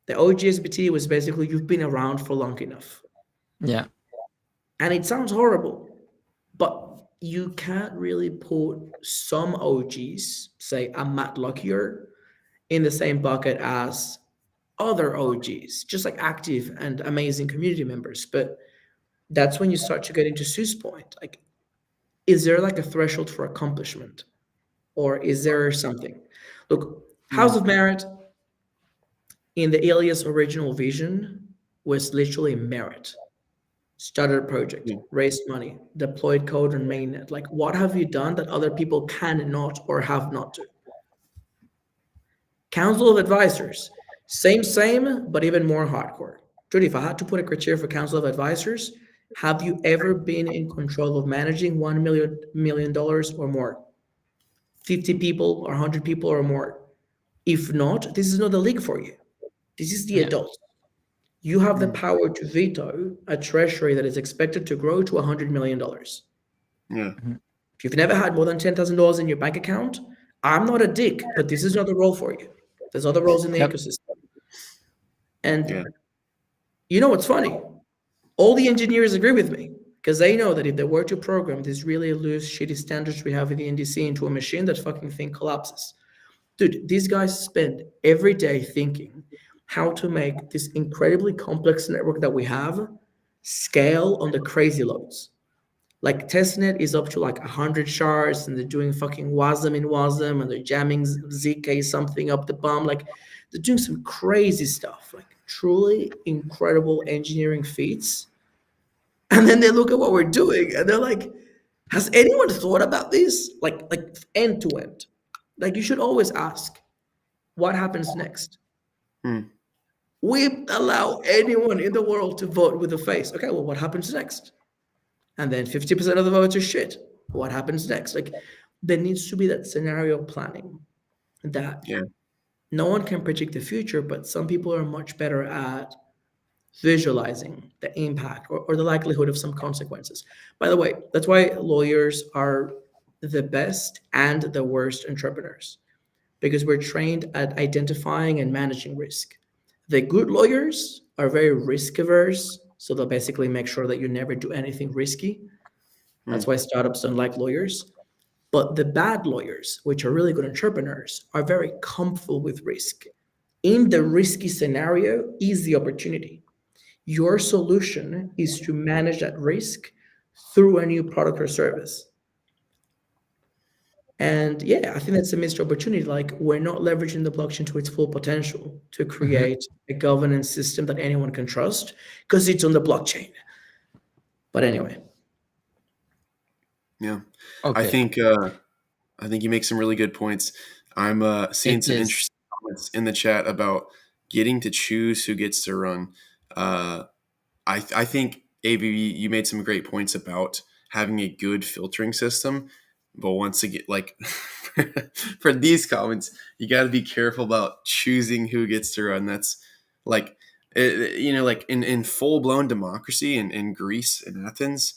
[SPEAKER 2] The OG SBT was basically you've been around for long enough.
[SPEAKER 1] Yeah.
[SPEAKER 2] And it sounds horrible, but you can't really put some OGs, say a Matt Lockyer, in the same bucket as other OGs, just like active and amazing community members. But that's when you start to get into Sue's point. Like, is there like a threshold for accomplishment? Or is there something? Look, House of Merit in the Alias original vision was literally merit. Started a project, raised money, deployed code on mainnet. Like, what have you done that other people cannot or have not do? Council of Advisors, same, but even more hardcore. Judy, if I had to put a criteria for Council of Advisors, have you ever been in control of managing $1 million or more? 50 people or 100 people or more? If not, this is not the league for you. This is the adults. You have the power to veto a treasury that is expected to grow to $100 million.
[SPEAKER 3] Yeah.
[SPEAKER 2] If you've never had more than $10,000 in your bank account, I'm not a dick, but this is not the role for you. There's other roles in the ecosystem. And you know what's funny? All the engineers agree with me because they know that if they were to program these really loose, shitty standards we have in the NDC into a machine, that fucking thing collapses. Dude, these guys spend every day thinking how to make this incredibly complex network that we have scale on the crazy loads. Like testnet is up to like 100 shards and they're doing fucking WASM in WASM and they're jamming ZK something up the bum. Like they're doing some crazy stuff, like truly incredible engineering feats. And then they look at what we're doing and they're like, has anyone thought about this? Like end to end. Like you should always ask, what happens next? We allow anyone in the world to vote with a face. Okay, well, what happens next? And then 50% of the votes are shit. What happens next? Like there needs to be that scenario planning that no one can predict the future, but some people are much better at visualizing the impact or the likelihood of some consequences. By the way, that's why lawyers are the best and the worst entrepreneurs, because we're trained at identifying and managing risk. The good lawyers are very risk averse, so they'll basically make sure that you never do anything risky. That's why startups don't like lawyers. But the bad lawyers, which are really good entrepreneurs, are very comfortable with risk. In the risky scenario is the opportunity. Your solution is to manage that risk through a new product or service. And yeah, I think that's a missed opportunity. Like we're not leveraging the blockchain to its full potential to create a governance system that anyone can trust because it's on the blockchain. But anyway.
[SPEAKER 3] Yeah.
[SPEAKER 1] Okay.
[SPEAKER 3] I think you make some really good points. I'm seeing some interesting comments in the chat about getting to choose who gets to run. I think AVB, you made some great points about having a good filtering system. But once again, like for these comments, you got to be careful about choosing who gets to run. That's like, like in full blown democracy in Greece and Athens,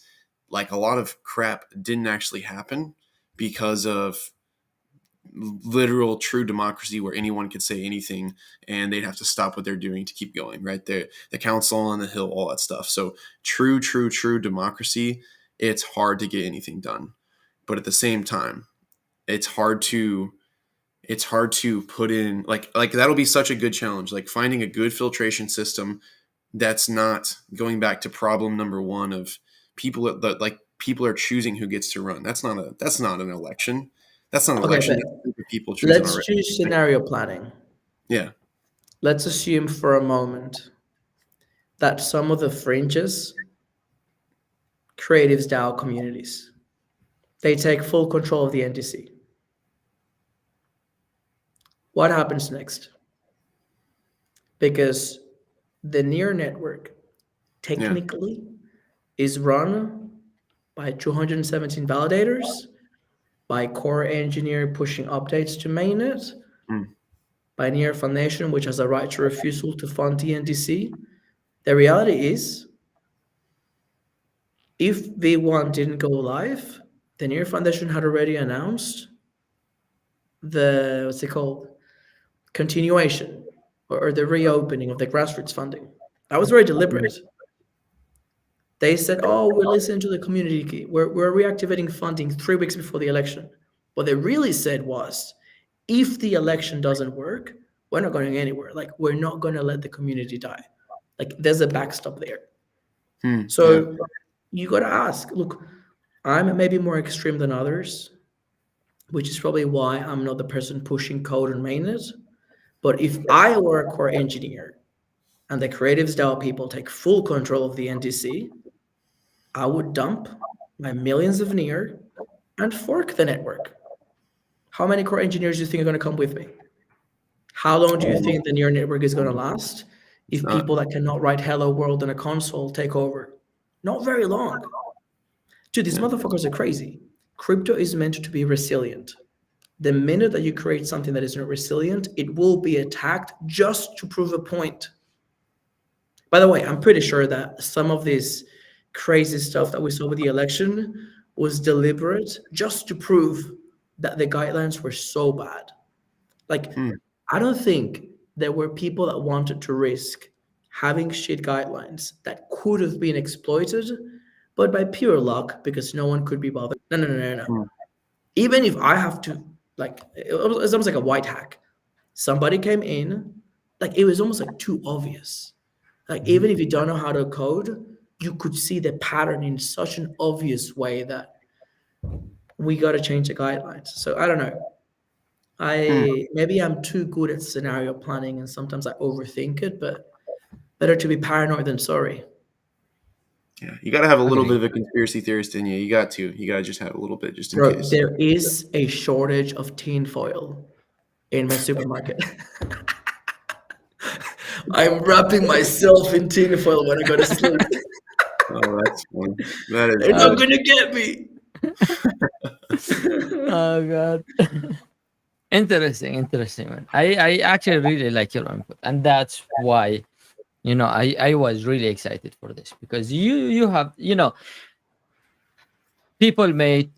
[SPEAKER 3] like a lot of crap didn't actually happen because of literal true democracy where anyone could say anything and they'd have to stop what they're doing to keep going, right? The council on the hill, all that stuff. So true democracy, it's hard to get anything done. But at the same time, it's hard to put in like that'll be such a good challenge, like finding a good filtration system that's not going back to problem number one of people are choosing who gets to run. That's not an election. That's not an
[SPEAKER 2] Okay,
[SPEAKER 3] election.
[SPEAKER 2] but
[SPEAKER 3] That's a group of people choosing
[SPEAKER 2] let's
[SPEAKER 3] already.
[SPEAKER 2] choose scenario planning.
[SPEAKER 3] Yeah.
[SPEAKER 2] Let's assume for a moment that some of the fringes, creatives DAO communities, they take full control of the NDC. What happens next? Because the near network technically is run by 217 validators, by core engineer pushing updates to mainnet,
[SPEAKER 3] Mm.
[SPEAKER 2] by Near Foundation, which has a right to refusal to fund the NDC. The reality is, if V1 didn't go live, the Near Foundation had already announced the, what's it called, continuation or the reopening of the grassroots funding. That was very deliberate. They said, oh, we're listening to the community. We're reactivating funding 3 weeks before the election. What they really said was, if the election doesn't work, we're not going anywhere. Like, we're not going to let the community die. Like, there's a backstop there.
[SPEAKER 3] Yeah.
[SPEAKER 2] So you got to ask, look, I'm maybe more extreme than others, which is probably why I'm not the person pushing code on mainnet. But if I were a core engineer and the creatives DAO people take full control of the NDC, I would dump my millions of Near and fork the network. How many core engineers do you think are going to come with me? How long do you think the Near network is going to last if
[SPEAKER 3] not.
[SPEAKER 2] people that cannot write hello world on a console take over? Not very long. Dude, these motherfuckers are crazy. Crypto is meant to be resilient. The minute that you create something that is not resilient, it will be attacked just to prove a point. By the way, I'm pretty sure that some of this crazy stuff that we saw with the election was deliberate just to prove that the guidelines were so bad. Like, I don't think there were people that wanted to risk having shit guidelines that could have been exploited, but by pure luck, because no one could be bothered. No. Even if I have to, like, it's almost like a white hack. Somebody came in, like, it was almost like too obvious. Like, even if you don't know how to code, you could see the pattern in such an obvious way that we got to change the guidelines. So I don't know. Maybe I'm too good at scenario planning and sometimes I overthink it, but better to be paranoid than sorry.
[SPEAKER 3] Yeah, you got to have a little
[SPEAKER 1] Agree.
[SPEAKER 3] bit of a conspiracy theorist in you. You got to just have a little bit just in
[SPEAKER 2] Bro,
[SPEAKER 3] case.
[SPEAKER 2] there is a shortage of tinfoil in my supermarket. I'm wrapping myself in tinfoil when I go to sleep.
[SPEAKER 3] Oh, that's fun. That is.
[SPEAKER 2] They're not gonna get me.
[SPEAKER 1] Oh god. Interesting, man. I actually really like your input, and that's why I was really excited for this because you have people may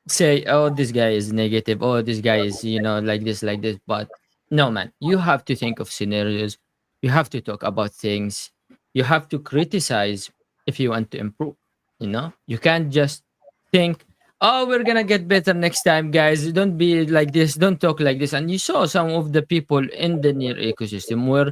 [SPEAKER 1] say, oh, this guy is negative, oh, this guy is like this, but no, man, you have to think of scenarios, you have to talk about things, you have to criticize if you want to improve. You can't just think, oh, we're gonna get better next time, guys, don't be like this, don't talk like this. And you saw some of the people in the near ecosystem were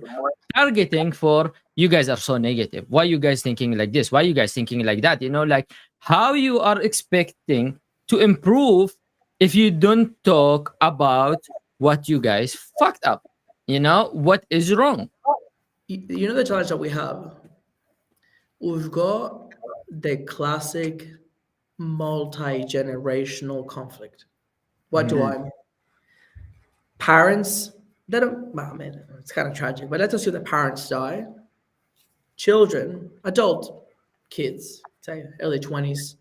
[SPEAKER 1] targeting for, you guys are so negative, why you guys thinking like this, why you guys thinking like that, like how you are expecting to improve if you don't talk about what you guys fucked up, what is wrong.
[SPEAKER 2] You know the challenge that we have? We've got the classic multi-generational conflict. What do I mean? Parents, they don't, well, I mean, it's kind of tragic, but let's assume that parents die. Children, adult kids, say early 20s,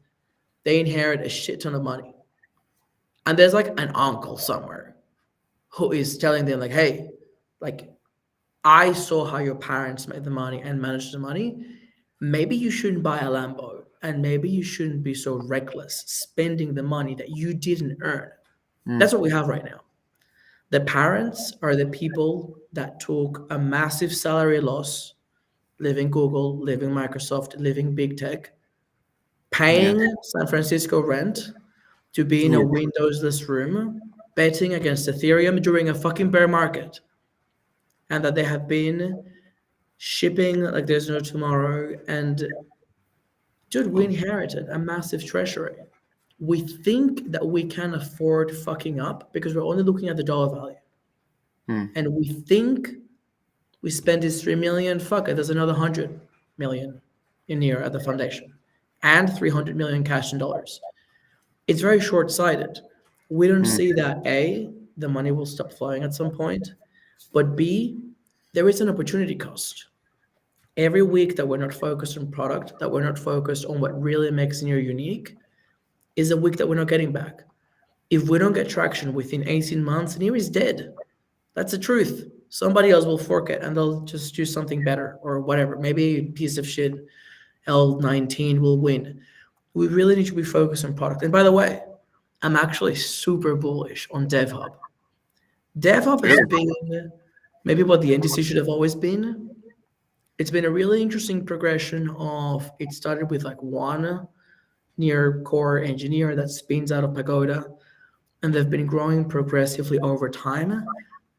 [SPEAKER 2] they inherit a shit ton of money. And there's like an uncle somewhere who is telling them, like, hey, like, I saw how your parents made the money and managed the money. Maybe you shouldn't buy a Lambo and maybe you shouldn't be so reckless spending the money that you didn't earn. That's what we have right now. The parents are the people that took a massive salary loss, living Google, living Microsoft, living big tech, paying San Francisco rent to be in a windowsless room, betting against Ethereum during a fucking bear market, and that they have been shipping like there's no tomorrow and dude, we inherited a massive treasury. We think that we can afford fucking up because we're only looking at the dollar value.
[SPEAKER 3] Hmm.
[SPEAKER 2] And we think we spend this 3 million, fuck it, there's another 100 million in here at the foundation and 300 million cash in dollars. It's very short sighted. We don't
[SPEAKER 3] Hmm.
[SPEAKER 2] see that A, the money will stop flowing at some point, but B, there is an opportunity cost. Every week that we're not focused on product, that we're not focused on what really makes Near unique, is a week that we're not getting back. If we don't get traction within 18 months, Near is dead. That's the truth. Somebody else will fork it and they'll just do something better or whatever. Maybe a piece of shit L19 will win. We really need to be focused on product. And by the way, I'm actually super bullish on DevHub. DevHub has
[SPEAKER 3] Really?
[SPEAKER 2] been maybe what the industry should have always been. It's been a really interesting progression of it started with like one near core engineer that spins out of Pagoda, and they've been growing progressively over time.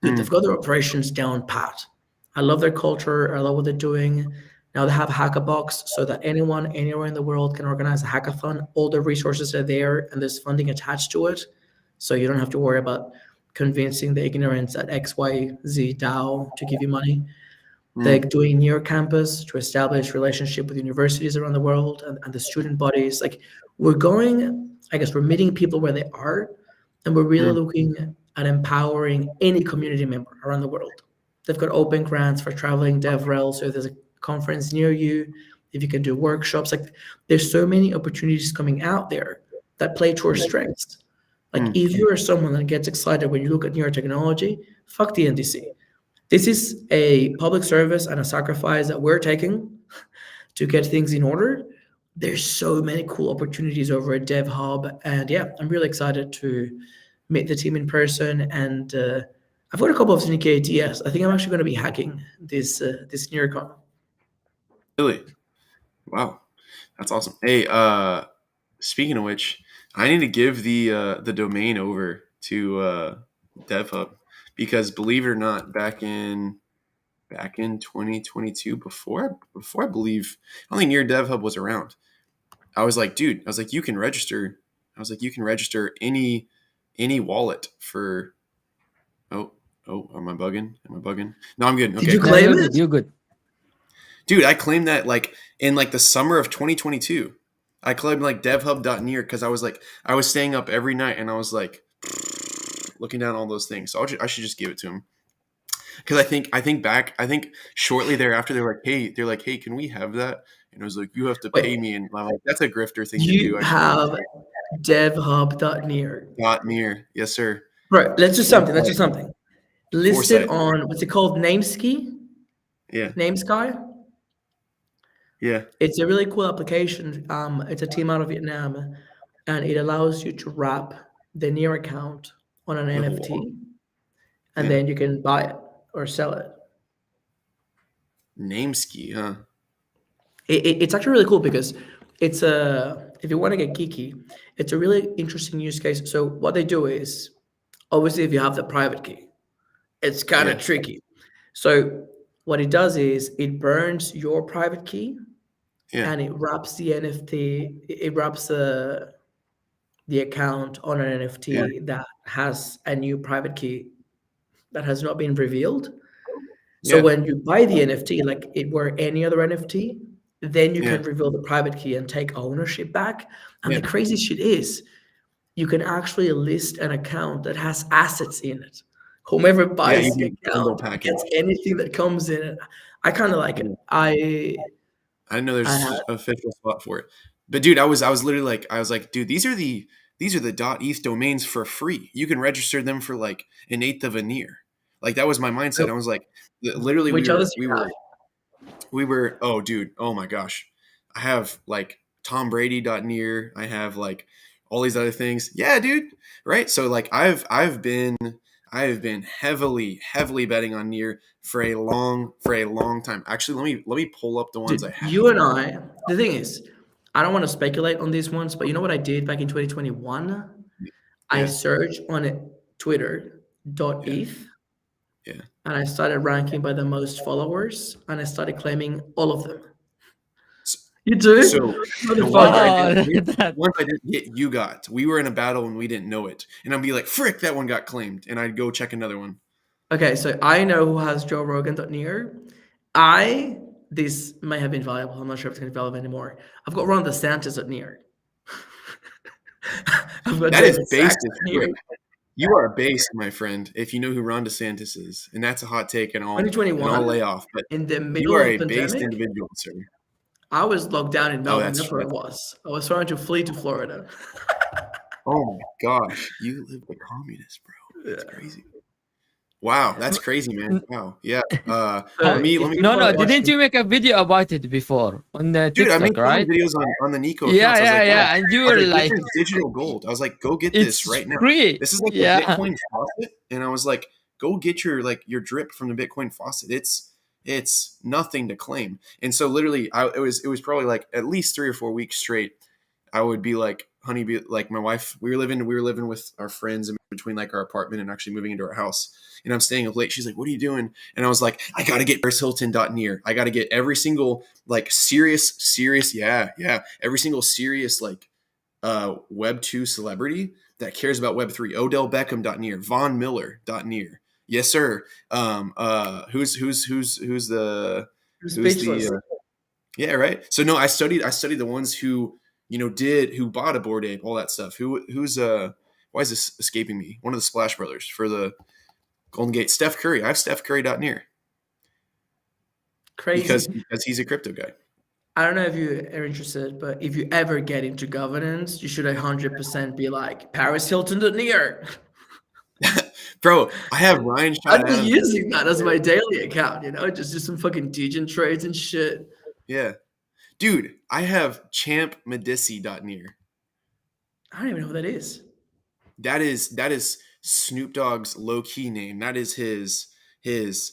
[SPEAKER 2] Dude,
[SPEAKER 3] Hmm.
[SPEAKER 2] they've got their operations down pat. I love their culture. I love what they're doing. Now they have Hackabox so that anyone anywhere in the world can organize a hackathon. All the resources are there and there's funding attached to it. So you don't have to worry about convincing the ignorance at XYZ DAO to give you money. They're
[SPEAKER 3] Hmm.
[SPEAKER 2] doing near campus to establish relationship with universities around the world and the student bodies. Like we're going, I guess we're meeting people where they are, and we're really
[SPEAKER 3] Hmm.
[SPEAKER 2] looking at empowering any community member around the world. They've got open grants for traveling DevRel, so if there's a conference near you, if you can do workshops, like there's so many opportunities coming out there that play to our strengths. Like
[SPEAKER 3] Hmm.
[SPEAKER 2] if you're someone that gets excited when you look at near technology, fuck the NDC. This is a public service and a sacrifice that we're taking to get things in order. There's so many cool opportunities over at Dev Hub, and yeah, I'm really excited to meet the team in person. And I've got a couple of sneaky ideas. I think I'm actually going to be hacking this NearCon.
[SPEAKER 3] Really? Wow. That's awesome. Hey, speaking of which, I need to give the domain over to DevHub because believe it or not, back in 2022, before I believe only near DevHub was around. I was like, dude, I was like, you can register. I was like, you can register any wallet for. Oh, oh, am I bugging? Am I bugging? No, I'm good.
[SPEAKER 2] Did you
[SPEAKER 3] Okay,
[SPEAKER 1] Yeah,
[SPEAKER 2] claim
[SPEAKER 1] you're
[SPEAKER 2] it?
[SPEAKER 1] good. You're good.
[SPEAKER 3] dude, I claimed that like in like the summer of 2022. I claimed like devhub.near because I was staying up every night and I was like looking down all those things. So I should just give it to him because I think shortly thereafter they're like, hey, can we have that? And I was like, you have to pay
[SPEAKER 2] Wait,
[SPEAKER 3] me, and I'm like, that's a grifter thing to do.
[SPEAKER 2] you
[SPEAKER 3] I should
[SPEAKER 2] have devhub.near.
[SPEAKER 3] dot near, yes sir.
[SPEAKER 2] Right, let's do something. Let's do
[SPEAKER 3] Foresight,
[SPEAKER 2] something. Listed
[SPEAKER 3] foresight.
[SPEAKER 2] on what's it called? Nameski?
[SPEAKER 3] Yeah,
[SPEAKER 2] Namesky?
[SPEAKER 3] yeah,
[SPEAKER 2] It's a really cool application. It's a team out of Vietnam, and it allows you to wrap the Near account on an
[SPEAKER 3] with a wall.
[SPEAKER 2] NFT, and
[SPEAKER 3] Yeah,
[SPEAKER 2] then you can buy it or sell it.
[SPEAKER 3] Nameski, huh?
[SPEAKER 2] It's actually really cool because it's a if you want to get geeky, it's a really interesting use case. So what they do is obviously if you have the private key, it's kind of
[SPEAKER 3] Yeah,
[SPEAKER 2] tricky. So what it does is it burns your private key
[SPEAKER 3] yeah,
[SPEAKER 2] and it wraps the NFT. It wraps the account on an
[SPEAKER 3] yeah,
[SPEAKER 2] NFT that has a new private key that has not been revealed. So
[SPEAKER 3] yeah,
[SPEAKER 2] when you buy the NFT, like it were any other NFT, then you
[SPEAKER 3] yeah,
[SPEAKER 2] can reveal the private key and take ownership back. And
[SPEAKER 3] yeah,
[SPEAKER 2] the crazy shit is you can actually list an account that has assets in it. Whomever
[SPEAKER 3] yeah.
[SPEAKER 2] buys
[SPEAKER 3] You
[SPEAKER 2] the
[SPEAKER 3] do bundle
[SPEAKER 2] account
[SPEAKER 3] package.
[SPEAKER 2] gets anything that comes in it. I kind of like it.
[SPEAKER 3] Yeah.
[SPEAKER 2] I
[SPEAKER 3] I know
[SPEAKER 2] I had
[SPEAKER 3] there's a official spot for it. But dude, I was literally like I was like, dude, these are the .eth domains for free. You can register them for like an eighth of a near. Like that was my mindset. I was like, literally,
[SPEAKER 2] which others you have.
[SPEAKER 3] oh dude, oh my gosh, I have like Tom Brady .near. I have like all these other things. Yeah, dude, right? So like I have been heavily betting on near for a long time. Actually, let me pull up the ones I
[SPEAKER 2] Dude,
[SPEAKER 3] have.
[SPEAKER 2] you and I, the thing is, I don't want to speculate on these ones, but you know what I did back in 2021? I
[SPEAKER 3] Yeah,
[SPEAKER 2] searched on it Twitter
[SPEAKER 3] yeah,
[SPEAKER 2] .eth
[SPEAKER 3] yeah.
[SPEAKER 2] and I started ranking by the most followers and I started claiming all of them. You do?
[SPEAKER 3] So the ones I
[SPEAKER 1] Oh,
[SPEAKER 2] Motherfucker.
[SPEAKER 3] didn't get, the
[SPEAKER 1] that
[SPEAKER 3] ones I didn't get, you got. We were in a battle and we didn't know it, and I'd be like, "Frick, that one got claimed," and I'd go check another one.
[SPEAKER 2] Okay, so I know who has Joe Rogan.near. This may have been valuable. I'm not sure if it's going to be valuable anymore. I've got Ron DeSantis at near. I've got
[SPEAKER 3] That is
[SPEAKER 2] David
[SPEAKER 3] based
[SPEAKER 2] Sachs
[SPEAKER 3] as
[SPEAKER 2] at near.
[SPEAKER 3] frick. You are based, my friend, if you know who Ron DeSantis is, and that's a hot take, and I'll
[SPEAKER 2] 2021,
[SPEAKER 3] lay off. But
[SPEAKER 2] in the
[SPEAKER 3] you
[SPEAKER 2] middle
[SPEAKER 3] are
[SPEAKER 2] of
[SPEAKER 3] a based
[SPEAKER 2] pandemic,
[SPEAKER 3] individual, sir.
[SPEAKER 2] I was locked down in
[SPEAKER 3] Oh,
[SPEAKER 2] Melbourne. That's where I was. I was trying to flee to Florida.
[SPEAKER 3] oh my gosh, you live the communist, bro. That's
[SPEAKER 2] Yeah.
[SPEAKER 3] crazy. Wow, that's crazy, man. Wow, yeah.
[SPEAKER 2] So
[SPEAKER 3] Let me
[SPEAKER 2] if
[SPEAKER 1] no,
[SPEAKER 2] people
[SPEAKER 1] no.
[SPEAKER 2] are
[SPEAKER 1] Didn't
[SPEAKER 2] watching,
[SPEAKER 1] you make a video about it before on the
[SPEAKER 3] dude, I made
[SPEAKER 1] TikTok,
[SPEAKER 3] so many
[SPEAKER 1] right?
[SPEAKER 3] videos on the NEKO
[SPEAKER 1] Yeah,
[SPEAKER 3] accounts. I was
[SPEAKER 1] yeah,
[SPEAKER 3] like, guys,
[SPEAKER 1] yeah. And you
[SPEAKER 3] I was
[SPEAKER 1] were
[SPEAKER 3] like,
[SPEAKER 1] like,
[SPEAKER 3] this is digital gold. I was like, go get this
[SPEAKER 1] it's
[SPEAKER 3] right now.
[SPEAKER 1] free.
[SPEAKER 3] This is like
[SPEAKER 1] Yeah.
[SPEAKER 3] the Bitcoin faucet, and I was like, go get your drip from the Bitcoin faucet. It's nothing to claim. And so literally, it was probably like at least 3 or 4 weeks straight. I would be like, honey, be like my wife. We were living with our friends in between like our apartment and actually moving into our house. And I'm staying up late. She's like, "What are you doing?" And I was like, "I got to get ParisHilton.near. I got to get every single like serious, yeah, every single serious like Web 2 celebrity that cares about Web 3. Odell Beckham.near, Von Miller.near. Yes, sir. Who's the
[SPEAKER 2] I'm
[SPEAKER 3] who's
[SPEAKER 2] speechless.
[SPEAKER 3] the yeah, right. So no, I studied the ones who who bought a Bored Ape, all that stuff. Who's why is this escaping me? One of the Splash Brothers for the Golden Gate. Steph Curry. I have Steph Curry.near
[SPEAKER 2] Crazy.
[SPEAKER 3] because he's a crypto guy.
[SPEAKER 2] I don't know if you are interested, but if you ever get into governance, you should 100% be like Paris Hilton.near.
[SPEAKER 3] Bro, I have Ryan
[SPEAKER 2] I'm
[SPEAKER 3] Shot
[SPEAKER 2] just
[SPEAKER 3] Adams.
[SPEAKER 2] using that as my daily account, just do some fucking degen trades and shit.
[SPEAKER 3] Yeah. Dude, I have Champ Medici.near.
[SPEAKER 2] I don't even know who that is.
[SPEAKER 3] That is Snoop Dogg's low key name. That is his .eth.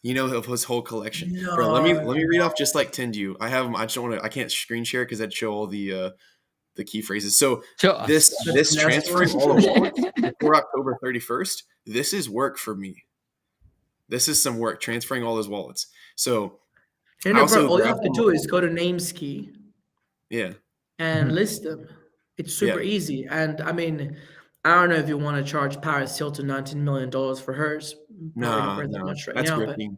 [SPEAKER 3] Of his whole collection.
[SPEAKER 2] No.
[SPEAKER 3] Bro, let me read off just like 10 to you. I have them. I just don't want to. I can't screen share because that'd show all the key phrases. So
[SPEAKER 1] Show us.
[SPEAKER 3] this transferring all the wallets before October 31st. This is work for me. This is some work transferring all those wallets. So
[SPEAKER 2] Hey,
[SPEAKER 3] I
[SPEAKER 2] no,
[SPEAKER 3] also
[SPEAKER 2] bro, all you
[SPEAKER 3] grabbed
[SPEAKER 2] have to
[SPEAKER 3] them
[SPEAKER 2] do
[SPEAKER 3] all.
[SPEAKER 2] is go to Nameski
[SPEAKER 3] Yeah.
[SPEAKER 2] and
[SPEAKER 1] Mhm.
[SPEAKER 2] list them. It's super
[SPEAKER 3] Yeah.
[SPEAKER 2] easy. And I mean, I don't know if you want to charge Paris Hilton $19 million for hers. Probably not worth that
[SPEAKER 3] No,
[SPEAKER 2] much right
[SPEAKER 3] that's
[SPEAKER 2] now, but
[SPEAKER 3] grifting.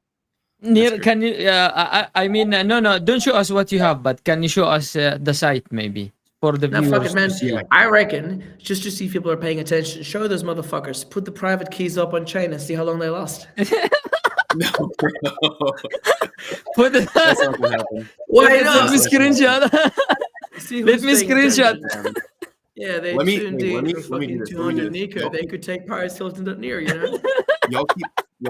[SPEAKER 1] Near,
[SPEAKER 3] great.
[SPEAKER 1] can you? I mean, no. Don't show us what you have, but can you show us the site maybe for the
[SPEAKER 2] now, fuck
[SPEAKER 1] viewers
[SPEAKER 2] it, man.
[SPEAKER 1] to see?
[SPEAKER 3] Yeah.
[SPEAKER 2] I reckon just to see if people are paying attention, show those motherfuckers. Put the private keys up on chain and see how long they last.
[SPEAKER 3] No, bro.
[SPEAKER 1] Put the,
[SPEAKER 3] That's not gonna happen.
[SPEAKER 2] Why
[SPEAKER 1] let me
[SPEAKER 2] not?
[SPEAKER 1] screenshot.
[SPEAKER 2] See
[SPEAKER 1] Let
[SPEAKER 2] who's
[SPEAKER 1] me
[SPEAKER 2] paying
[SPEAKER 1] screenshot.
[SPEAKER 2] attention. Yeah, they
[SPEAKER 3] Let me
[SPEAKER 2] tuned
[SPEAKER 3] wait,
[SPEAKER 2] in for
[SPEAKER 3] let me do
[SPEAKER 2] fucking
[SPEAKER 3] this. Let me do
[SPEAKER 2] 200
[SPEAKER 3] this.
[SPEAKER 2] NEKO. They could take Paris Hilton.near.
[SPEAKER 3] Y'all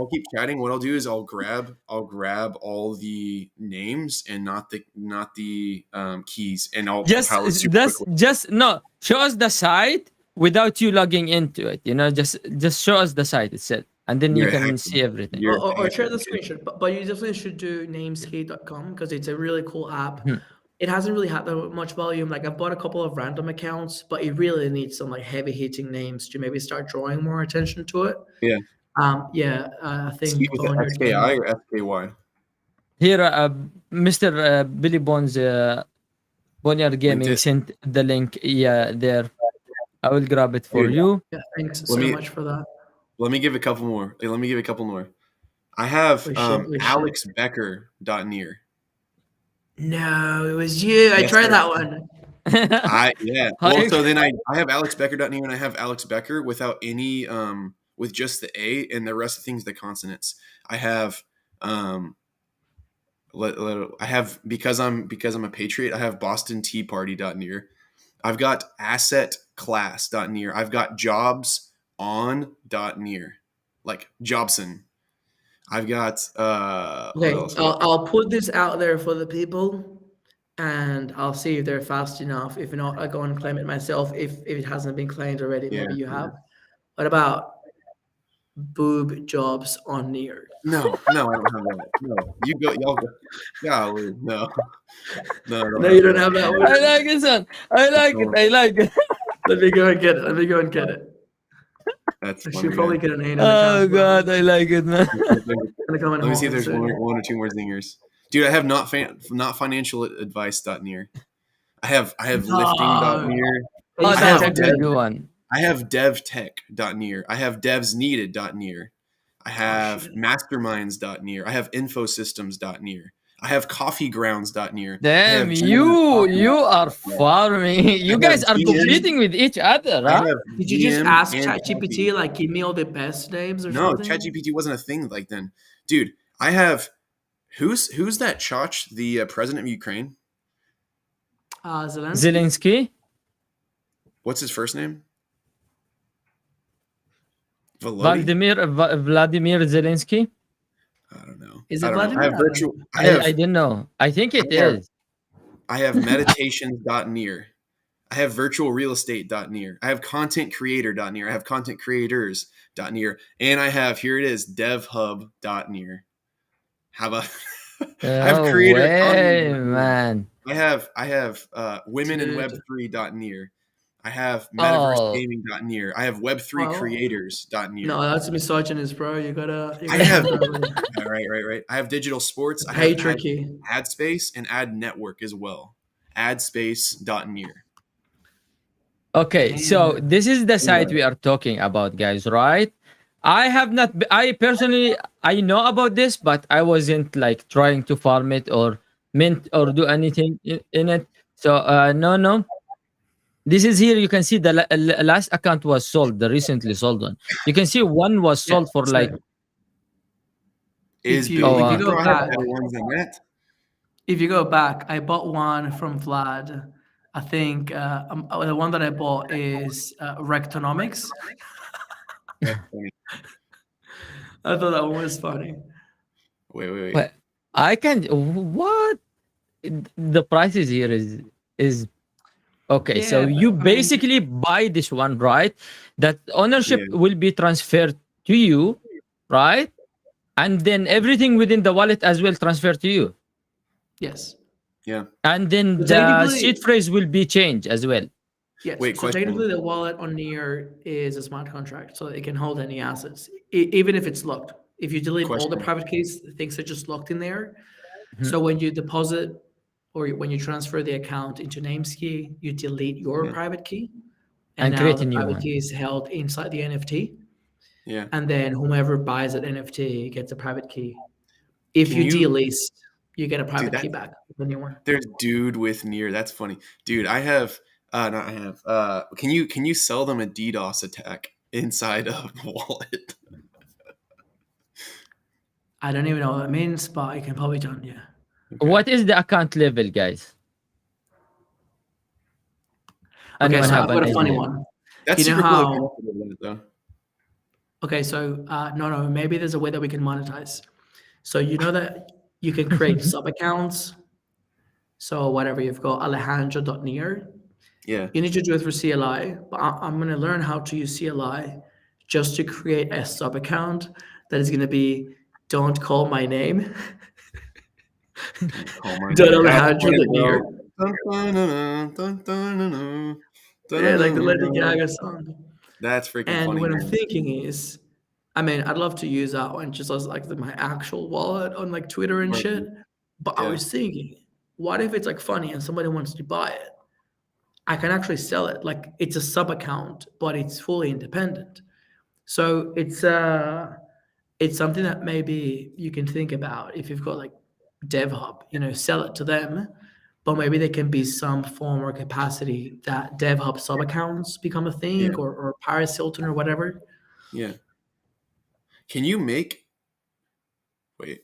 [SPEAKER 3] keep chatting. What I'll do is I'll grab all the names and not the keys, and I'll compile it super quickly.
[SPEAKER 1] Just no. Show us the site without you logging into it. Just show us the site itself, and then you
[SPEAKER 3] You're
[SPEAKER 1] can
[SPEAKER 3] hacking.
[SPEAKER 1] see everything.
[SPEAKER 3] You're
[SPEAKER 2] Or share the
[SPEAKER 3] hacking.
[SPEAKER 2] screenshot. But you definitely should do nameski.com because it's a really cool app.
[SPEAKER 1] Mhm.
[SPEAKER 2] It hasn't really had that much volume. Like I've bought a couple of random accounts, but it really needs some like heavy hitting names to maybe start drawing more attention to it.
[SPEAKER 3] Yeah.
[SPEAKER 2] I
[SPEAKER 3] Steve
[SPEAKER 2] think
[SPEAKER 3] with the
[SPEAKER 2] Boneyard
[SPEAKER 3] XKI
[SPEAKER 2] Gaming.
[SPEAKER 3] or SKY?
[SPEAKER 1] Here, Mr. Billy Bones, Boneyard Gaming
[SPEAKER 3] it.
[SPEAKER 1] sent the link. Yeah, there. I will grab it for
[SPEAKER 3] Dude.
[SPEAKER 1] you.
[SPEAKER 2] Yeah, thanks
[SPEAKER 3] Let
[SPEAKER 2] so
[SPEAKER 3] me-
[SPEAKER 2] much for that.
[SPEAKER 3] Let me give a couple more. I have
[SPEAKER 2] We should.
[SPEAKER 3] AlexBecker.near.
[SPEAKER 2] No, it was you. I
[SPEAKER 3] Yes,
[SPEAKER 2] tried
[SPEAKER 3] sir.
[SPEAKER 2] that one.
[SPEAKER 3] Yeah.
[SPEAKER 1] How
[SPEAKER 3] Well,
[SPEAKER 1] you-
[SPEAKER 3] so then I have AlexBecker.near and I have Alex Becker without any with just the A and the rest of the things the consonants. I have I have because I'm a patriot, I have Boston Tea Party.near. I've got AssetClass.near. I've got JobsOn.near. Like Jobson. I've got what
[SPEAKER 2] Okay,
[SPEAKER 3] else?
[SPEAKER 2] I'll put this out there for the people, and I'll see if they're fast enough. If not, I'll go and claim it myself. If it hasn't been claimed already,
[SPEAKER 3] Yeah,
[SPEAKER 2] maybe you
[SPEAKER 3] yeah.
[SPEAKER 2] have. What about boob jobs on near?
[SPEAKER 3] No, I don't have that. No, you go, y'all go. Golly, no, I
[SPEAKER 2] No, you don't have that one.
[SPEAKER 1] I like it, son. I like it.
[SPEAKER 2] Let me go and get it.
[SPEAKER 3] That's
[SPEAKER 2] I
[SPEAKER 3] funny,
[SPEAKER 2] should probably
[SPEAKER 3] man.
[SPEAKER 2] get an A.
[SPEAKER 1] Oh God, I like it, man.
[SPEAKER 2] Gonna come and
[SPEAKER 3] Let me see
[SPEAKER 2] haunt
[SPEAKER 3] if there's
[SPEAKER 2] soon.
[SPEAKER 3] one or two more zingers. Dude, I have not financial advice.near. I have
[SPEAKER 2] No.
[SPEAKER 3] lifting.near.
[SPEAKER 2] Can you
[SPEAKER 1] Oh,
[SPEAKER 3] I
[SPEAKER 2] spell
[SPEAKER 1] that's
[SPEAKER 3] have
[SPEAKER 1] a
[SPEAKER 2] tech?
[SPEAKER 1] good one.
[SPEAKER 3] I have devtech.near. I have devsneeded.near. I
[SPEAKER 2] Oh
[SPEAKER 3] have
[SPEAKER 2] shit.
[SPEAKER 3] masterminds.near. I have infosystems.near. I have coffeegrounds.near. I
[SPEAKER 1] Damn,
[SPEAKER 3] have GM
[SPEAKER 1] you are
[SPEAKER 3] coffee.near.
[SPEAKER 1] farming.
[SPEAKER 3] I
[SPEAKER 1] You
[SPEAKER 3] have
[SPEAKER 1] guys are
[SPEAKER 3] GM.
[SPEAKER 1] competing with each other,
[SPEAKER 3] I
[SPEAKER 1] huh?
[SPEAKER 3] have
[SPEAKER 2] Did you just
[SPEAKER 3] GM
[SPEAKER 2] ask
[SPEAKER 3] and
[SPEAKER 2] ChatGPT
[SPEAKER 3] coffee.
[SPEAKER 2] like give me all the best names or
[SPEAKER 3] No,
[SPEAKER 2] something?
[SPEAKER 3] ChatGPT wasn't a thing like then. Dude, I have who's that Chach, the president of Ukraine?
[SPEAKER 2] Zelensky?
[SPEAKER 1] Zelensky,
[SPEAKER 3] What's his first name? Volody?
[SPEAKER 1] Vladimir Zelensky.
[SPEAKER 3] I don't know.
[SPEAKER 2] Is
[SPEAKER 3] I
[SPEAKER 2] it
[SPEAKER 3] don't know. I
[SPEAKER 2] Vladimir?
[SPEAKER 3] have
[SPEAKER 2] I don't
[SPEAKER 3] virtual.
[SPEAKER 2] know.
[SPEAKER 1] I didn't know. I think
[SPEAKER 3] I
[SPEAKER 1] it
[SPEAKER 3] have
[SPEAKER 1] is.
[SPEAKER 3] I have meditations.near. I have virtual real estate.near. I have content creator.near. I have content creators.near. And I have, here it is, devhub.near. Have a I have
[SPEAKER 1] No
[SPEAKER 3] creator
[SPEAKER 1] way,
[SPEAKER 3] economy.near.
[SPEAKER 1] man.
[SPEAKER 3] I have women in
[SPEAKER 2] Dude.
[SPEAKER 3] web3.near. I have metaverse
[SPEAKER 1] Oh,
[SPEAKER 3] gaming.near. I have web3
[SPEAKER 2] Well, no,
[SPEAKER 3] creators.near.
[SPEAKER 2] that's misogynist, bro. You
[SPEAKER 3] I
[SPEAKER 2] gotta
[SPEAKER 3] have
[SPEAKER 2] have the
[SPEAKER 3] right. I have digital sports. I have
[SPEAKER 2] patriarchy.
[SPEAKER 3] ad space and ad network as well. Adspace.near.
[SPEAKER 1] okay. So
[SPEAKER 2] Damn.
[SPEAKER 1] this is the site
[SPEAKER 3] Anyway,
[SPEAKER 1] we are talking about, guys, right? I have not. I personally, I know about this, but I wasn't like trying to farm it or mint or do anything in it. So no, no. This is here. You can see the last account was sold, the recently sold one. You can see one was
[SPEAKER 2] Yeah.
[SPEAKER 1] sold for like
[SPEAKER 2] So
[SPEAKER 3] is
[SPEAKER 1] oh
[SPEAKER 2] if you
[SPEAKER 3] believing,
[SPEAKER 2] go
[SPEAKER 3] bro. I have
[SPEAKER 2] back,
[SPEAKER 3] better ones than that.
[SPEAKER 2] I bought one from Vlad. I think the one that I bought is Rectonomics.
[SPEAKER 3] That's funny.
[SPEAKER 2] I thought that one was funny.
[SPEAKER 3] Wait.
[SPEAKER 1] what I can what the prices here is okay. So
[SPEAKER 2] Yeah,
[SPEAKER 1] you
[SPEAKER 2] I mean,
[SPEAKER 1] basically buy this one, right? That ownership
[SPEAKER 3] Yeah,
[SPEAKER 1] will be transferred to you, right? And then everything within the wallet as well transfer to you.
[SPEAKER 2] yes.
[SPEAKER 3] yeah.
[SPEAKER 1] And then
[SPEAKER 2] So
[SPEAKER 1] the seed
[SPEAKER 2] technically,
[SPEAKER 1] phrase will be changed as well.
[SPEAKER 2] yes.
[SPEAKER 3] Wait,
[SPEAKER 2] So
[SPEAKER 3] question.
[SPEAKER 2] technically, the wallet on Near is a smart contract, so it can hold any assets, even if it's locked. If you delete all the
[SPEAKER 3] Question.
[SPEAKER 2] private keys, things are just locked in there.
[SPEAKER 1] Mhm.
[SPEAKER 2] So when you deposit or when you transfer the account into Nameskey, you delete your
[SPEAKER 3] Yeah,
[SPEAKER 2] private key, and
[SPEAKER 1] And
[SPEAKER 2] now
[SPEAKER 1] create a
[SPEAKER 2] the
[SPEAKER 1] new
[SPEAKER 2] private
[SPEAKER 1] one.
[SPEAKER 2] key is held inside the NFT.
[SPEAKER 3] yeah.
[SPEAKER 2] And then whomever buys that NFT gets a private key. If
[SPEAKER 3] Can
[SPEAKER 2] you
[SPEAKER 3] you,
[SPEAKER 2] delist, you get a
[SPEAKER 3] dude?
[SPEAKER 2] private key back, the new one.
[SPEAKER 3] There's dude with near. That's funny, dude. I have. Not I have. Can you sell them a DDoS attack inside of a wallet?
[SPEAKER 2] I don't even know what that means, but it can probably done, yeah.
[SPEAKER 3] Okay.
[SPEAKER 1] What is the account level, guys?
[SPEAKER 2] Okay,
[SPEAKER 1] Anyone
[SPEAKER 2] so
[SPEAKER 1] have
[SPEAKER 2] I've got
[SPEAKER 1] an
[SPEAKER 2] a funny
[SPEAKER 1] idea?
[SPEAKER 2] one.
[SPEAKER 3] That's
[SPEAKER 2] You know
[SPEAKER 3] super cool that
[SPEAKER 2] how?
[SPEAKER 3] connected with that, though.
[SPEAKER 2] Okay, so no, maybe there's a way that we can monetize. So you know that you can create sub accounts. So whatever you've got, Alejandro.near,
[SPEAKER 3] Yeah.
[SPEAKER 2] you need to do it through CLI. But I'm going to learn how to use CLI just to create a sub account that is going to be "Don't call my name."
[SPEAKER 3] Don't call my
[SPEAKER 2] Don
[SPEAKER 3] name. That's funny,
[SPEAKER 2] Alejandro.near.
[SPEAKER 3] bro. Dun, dun, dun, dun, dun, dun, dun, dun,
[SPEAKER 2] Yeah,
[SPEAKER 3] dun,
[SPEAKER 2] like the
[SPEAKER 3] dun,
[SPEAKER 2] Lady
[SPEAKER 3] dun.
[SPEAKER 2] Gaga song.
[SPEAKER 3] That's freaking
[SPEAKER 2] And
[SPEAKER 3] funny,
[SPEAKER 2] what I'm
[SPEAKER 3] man.
[SPEAKER 2] thinking is, I mean, I'd love to use that one just as like my actual wallet on like Twitter and
[SPEAKER 3] Right.
[SPEAKER 2] shit. But I
[SPEAKER 3] Yeah.
[SPEAKER 2] was thinking, what if it's like funny and somebody wants to buy it? I can actually sell it. Like it's a sub account, but it's fully independent. So it's something that maybe you can think about if you've got like DevHub, sell it to them. But maybe there can be some form or capacity that DevHub sub accounts become a thing
[SPEAKER 3] Yeah.
[SPEAKER 2] or Paris Hilton or whatever.
[SPEAKER 3] Yeah. Can you make wait?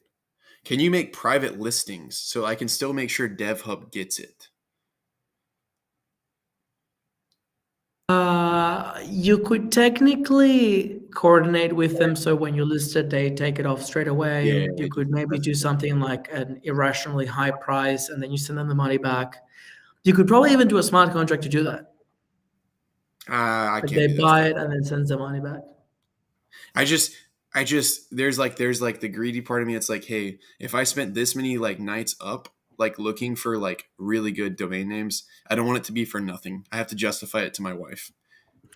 [SPEAKER 3] Can you make private listings so I can still make sure DevHub gets it?
[SPEAKER 2] You could technically coordinate with them so when you list it, they take it off straight
[SPEAKER 3] Yeah,
[SPEAKER 2] away. You could maybe
[SPEAKER 3] that's
[SPEAKER 2] do something like an irrationally high price and then you send them the money back. You could probably even do a smart contract to do that.
[SPEAKER 3] I
[SPEAKER 2] Like
[SPEAKER 3] can't
[SPEAKER 2] they
[SPEAKER 3] do that
[SPEAKER 2] buy
[SPEAKER 3] stuff.
[SPEAKER 2] it and then sends the money back.
[SPEAKER 3] I just there's like the greedy part of me. It's like, hey, if I spent this many like nights up like looking for like really good domain names, I don't want it to be for nothing. I have to justify it to my wife.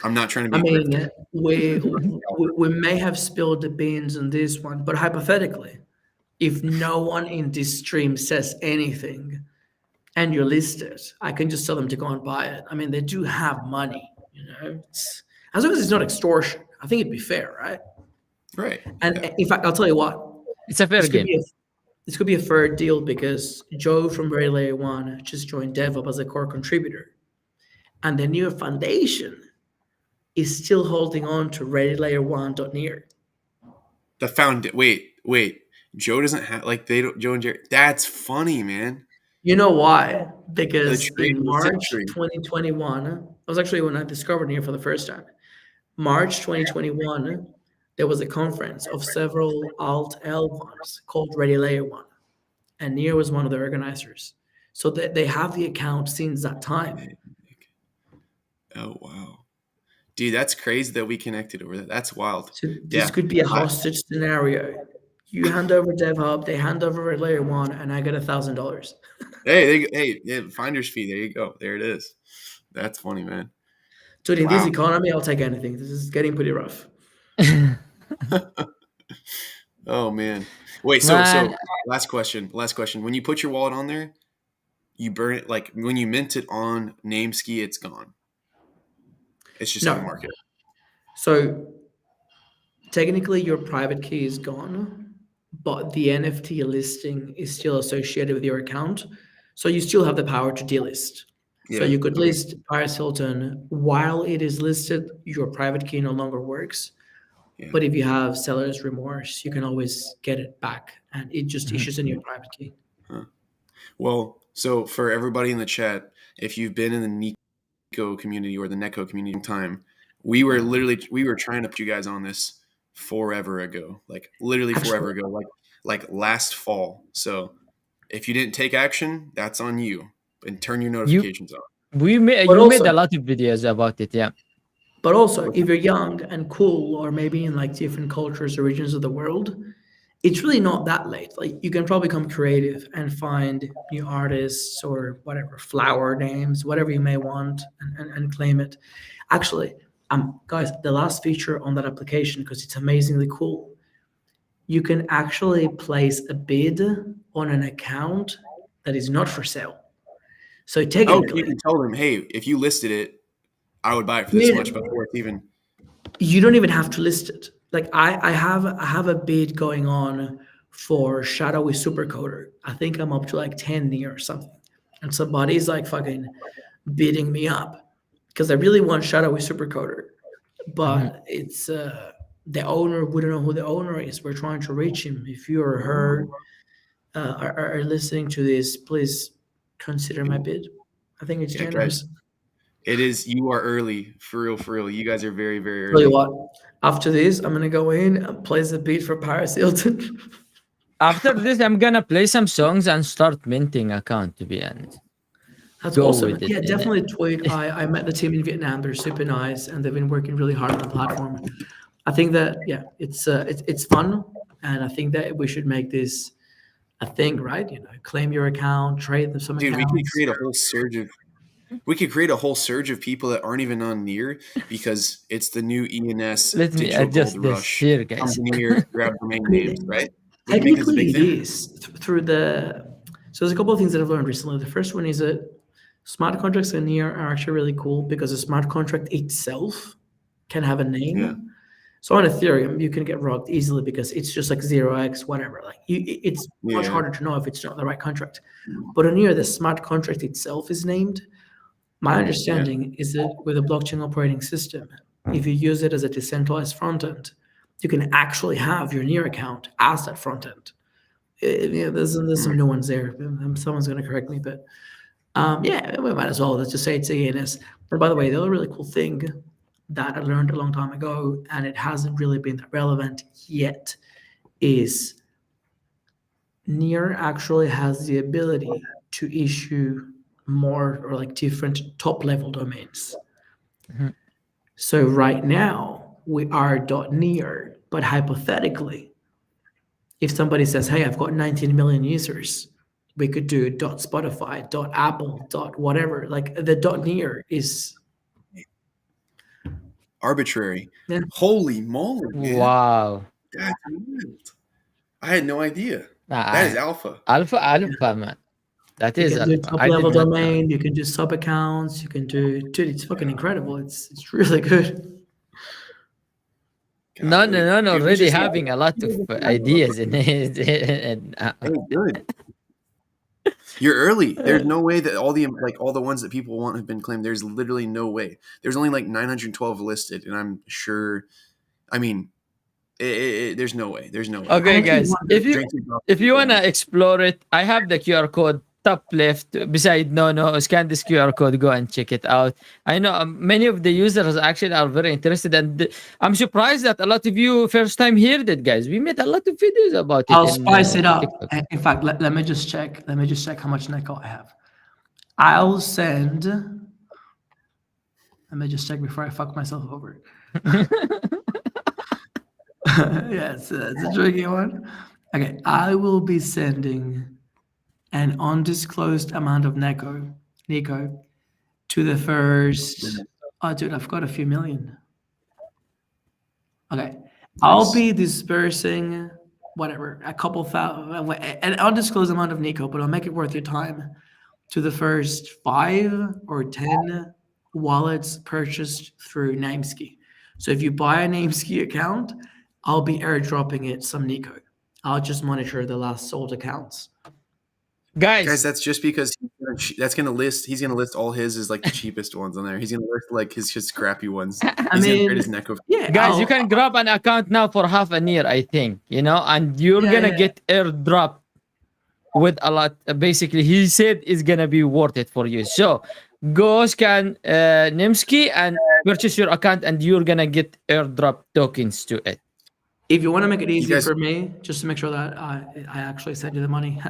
[SPEAKER 3] I'm not trying to
[SPEAKER 2] I
[SPEAKER 3] be a
[SPEAKER 2] mean,
[SPEAKER 3] grifter.
[SPEAKER 2] we may have spilled the beans on this one, but hypothetically, if no one in this stream says anything and you're listed, I can just tell them to go and buy it. I mean, they do have money, as long as it's not extortion. I think it'd be fair, right?
[SPEAKER 3] Right.
[SPEAKER 2] And
[SPEAKER 3] Yeah.
[SPEAKER 2] in fact, I'll tell you what,
[SPEAKER 1] It's a fair
[SPEAKER 2] this could
[SPEAKER 1] game.
[SPEAKER 2] be a this could be a fair deal because Joe from Ready Layer One just joined DevUp as a core contributor, and the Near Foundation is still holding on to Ready Layer One.near.
[SPEAKER 3] The found. Wait. Joe doesn't have like they don't. Joe and Jerry. That's funny, man.
[SPEAKER 2] You know why?
[SPEAKER 3] The
[SPEAKER 2] Because
[SPEAKER 3] trade
[SPEAKER 2] in
[SPEAKER 3] of the
[SPEAKER 2] March
[SPEAKER 3] century.
[SPEAKER 2] 2021, that was actually when I discovered Near for the first time. March 2021, there was a conference of several alt L1s called Ready Layer One, and Near was one of the organizers. So they have the account since that time.
[SPEAKER 3] Oh wow, dude, that's crazy that we connected over that. That's wild.
[SPEAKER 2] So this
[SPEAKER 3] Yeah.
[SPEAKER 2] could be a hostage scenario. You hand over DevHub, they hand over Ready Layer One, and I get $1,000.
[SPEAKER 3] Hey, yeah, finder's fee. There you go. There it is. That's funny, man.
[SPEAKER 2] Dude, in this
[SPEAKER 3] Wow.
[SPEAKER 2] economy, I'll take anything. This is getting pretty rough.
[SPEAKER 3] Oh man. Wait. So
[SPEAKER 1] Man,
[SPEAKER 3] last question. When you put your wallet on there, you burn it. Like when you mint it on Nameski, it's gone. It's just on the
[SPEAKER 2] No.
[SPEAKER 3] market.
[SPEAKER 2] So technically, your private key is gone, but the NFT listing is still associated with your account. So you still have the power to delist. So
[SPEAKER 3] Yeah.
[SPEAKER 2] you could
[SPEAKER 3] Okay.
[SPEAKER 2] list Paris Hilton while it is listed, your private key no longer works.
[SPEAKER 3] Yeah.
[SPEAKER 2] But if you have seller's remorse, you can always get it back and it just issues a new private key.
[SPEAKER 3] Huh. Well, so for everybody in the chat, if you've been in the NEKO community or the NEKO community in time, we were trying to put you guys on this forever ago, like literally forever
[SPEAKER 2] Actually,
[SPEAKER 3] ago, like last fall. So if you didn't take action, that's on you. And turn your
[SPEAKER 1] you
[SPEAKER 3] notifications on.
[SPEAKER 2] but
[SPEAKER 1] you made
[SPEAKER 2] also,
[SPEAKER 1] a lot of videos about it, yeah.
[SPEAKER 2] if you're young and cool, or maybe in like different cultures or regions of the world, it's really not that late. Like you can probably become creative and find new artists or whatever, flower names, whatever you may want, and claim it. Actually, guys, the last feature on that application, because it's amazingly cool, you can actually place a bid on an account that is not for sale. So
[SPEAKER 3] Oh, you
[SPEAKER 2] technically,
[SPEAKER 3] can tell them, hey, if you listed it, I would buy it for this
[SPEAKER 2] yeah,
[SPEAKER 3] much before it's even.
[SPEAKER 2] you don't even have to list it. Like I have a bid going on for Shadowy Supercoder. I think I'm up to like 10 near or something. And somebody's like fucking bidding me up because I really want Shadowy Supercoder.
[SPEAKER 1] Mhm.
[SPEAKER 2] But it's the owner, we don't know who the owner is. We're trying to reach him. If you or her are listening to this, please consider my bid. I think it's
[SPEAKER 3] Yeah, guys,
[SPEAKER 2] generous.
[SPEAKER 3] it is. You are early, for real, for real. You guys are very, very
[SPEAKER 2] Tell you
[SPEAKER 3] early.
[SPEAKER 2] what, after this, I'm gonna go in and place the beat for Paris Hilton.
[SPEAKER 1] After this, I'm gonna play some songs and start minting account, to be honest.
[SPEAKER 2] That's
[SPEAKER 1] Go
[SPEAKER 2] awesome.
[SPEAKER 1] with it,
[SPEAKER 2] Yeah,
[SPEAKER 1] you know.
[SPEAKER 2] definitely tweet. I met the team in Vietnam. They're super nice, and they've been working really hard on the platform. I think that yeah, it's fun, and I think that we should make this a thing, right? Claim your account, trade some
[SPEAKER 3] Dude, we could
[SPEAKER 2] accounts.
[SPEAKER 3] create a whole surge of people that aren't even on near because it's the new ENS
[SPEAKER 1] Let me
[SPEAKER 3] digital gold
[SPEAKER 1] adjust this
[SPEAKER 3] rush.
[SPEAKER 1] here,
[SPEAKER 3] Come
[SPEAKER 1] guys.
[SPEAKER 3] to near, grab domain
[SPEAKER 2] I
[SPEAKER 3] names,
[SPEAKER 2] mean,
[SPEAKER 3] right? We can make this a
[SPEAKER 2] technically
[SPEAKER 3] big
[SPEAKER 2] it
[SPEAKER 3] thing.
[SPEAKER 2] is through the. So there's a couple of things that I've learned recently. The first one is that smart contracts in here are actually really cool because the smart contract itself can have a name.
[SPEAKER 3] Yeah.
[SPEAKER 2] So on Ethereum, you can get robbed easily because it's just like 0x, whatever. Like it's much
[SPEAKER 3] Yeah.
[SPEAKER 2] harder to know if it's not the right contract. But on here, the smart contract itself is named. My understanding is that with a blockchain operating system, if you use it as a decentralized front end, you can actually have your near account as that front end. Yeah, there's some nuance there. Someone's going to correct me, but yeah, we might as well. Let's just say it's ENS. But by the way, the other really cool thing that I learned a long time ago, and it hasn't really been that relevant yet, is Near actually has the ability to issue more or like different top level domains.
[SPEAKER 1] Mhm.
[SPEAKER 2] So right now we are .near, but hypothetically, if somebody says, "Hey, I've got 19 million users," we could do .spotify, .apple, whatever. Like the .near is
[SPEAKER 3] Arbitrary.
[SPEAKER 2] yeah.
[SPEAKER 3] Holy moly, man.
[SPEAKER 1] Wow.
[SPEAKER 3] That's wild. I had no idea. That is alpha.
[SPEAKER 1] Alpha, man. That
[SPEAKER 2] You
[SPEAKER 1] is
[SPEAKER 2] can do
[SPEAKER 1] alpha.
[SPEAKER 2] top
[SPEAKER 1] I did
[SPEAKER 2] level
[SPEAKER 1] not know.
[SPEAKER 2] domain. You can do sub accounts. You can do, dude. It's fucking incredible. It's really good.
[SPEAKER 3] Golly.
[SPEAKER 1] No.
[SPEAKER 3] Dude, we
[SPEAKER 1] Already
[SPEAKER 3] just
[SPEAKER 1] having a lot of ideas in it.
[SPEAKER 3] Hey, good. You're early. There's no way that all the ones that people want have been claimed. There's literally no way. There's only like 912 listed, and I'm sure. I mean, there's no way. There's no way.
[SPEAKER 2] I
[SPEAKER 1] Okay,
[SPEAKER 2] actually
[SPEAKER 1] guys.
[SPEAKER 2] wonder.
[SPEAKER 1] If you wanna explore it, I have the QR code top left beside no, scan this QR code, go and check it out. I know many of the users actually are very interested, and I'm surprised that a lot of you first time heard it, guys. We made a lot of videos about it
[SPEAKER 2] I'll
[SPEAKER 1] in
[SPEAKER 2] spice it up.
[SPEAKER 1] TikTok.
[SPEAKER 2] In fact, let me just check. Let me just check how much NEKO I have. I'll send. Let me just check before I fuck myself over. Yeah, it's a tricky one. Okay, I will be sending an undisclosed amount of NEKO to the first. Oh, dude, I've got a few million. Okay, I'll be dispersing whatever a couple thousand, an undisclosed amount of NEKO, but I'll make it worth your time to the first 5 or 10 wallets purchased through Nameski. So if you buy a Nameski account, I'll be airdropping it some NEKO. I'll just monitor the last sold accounts.
[SPEAKER 3] Guys,
[SPEAKER 1] Guys,
[SPEAKER 3] that's just because he's gonna list all his as like the cheapest ones on there. He's gonna list like his just crappy ones.
[SPEAKER 2] I
[SPEAKER 3] He's gonna trade
[SPEAKER 2] mean,
[SPEAKER 3] his neck of
[SPEAKER 2] yeah,
[SPEAKER 1] guys, you can grab an account now for half a year, I think, and you're
[SPEAKER 2] Yeah,
[SPEAKER 1] gonna
[SPEAKER 2] yeah.
[SPEAKER 1] get airdrop with a lot. Basically, he said it's gonna be worth it for you. So go scan Nimsky and purchase your account, and you're gonna get airdrop tokens to it.
[SPEAKER 2] If you want to make it
[SPEAKER 3] you
[SPEAKER 2] easy
[SPEAKER 3] guys.
[SPEAKER 2] for me, just to make sure that I actually send you the money,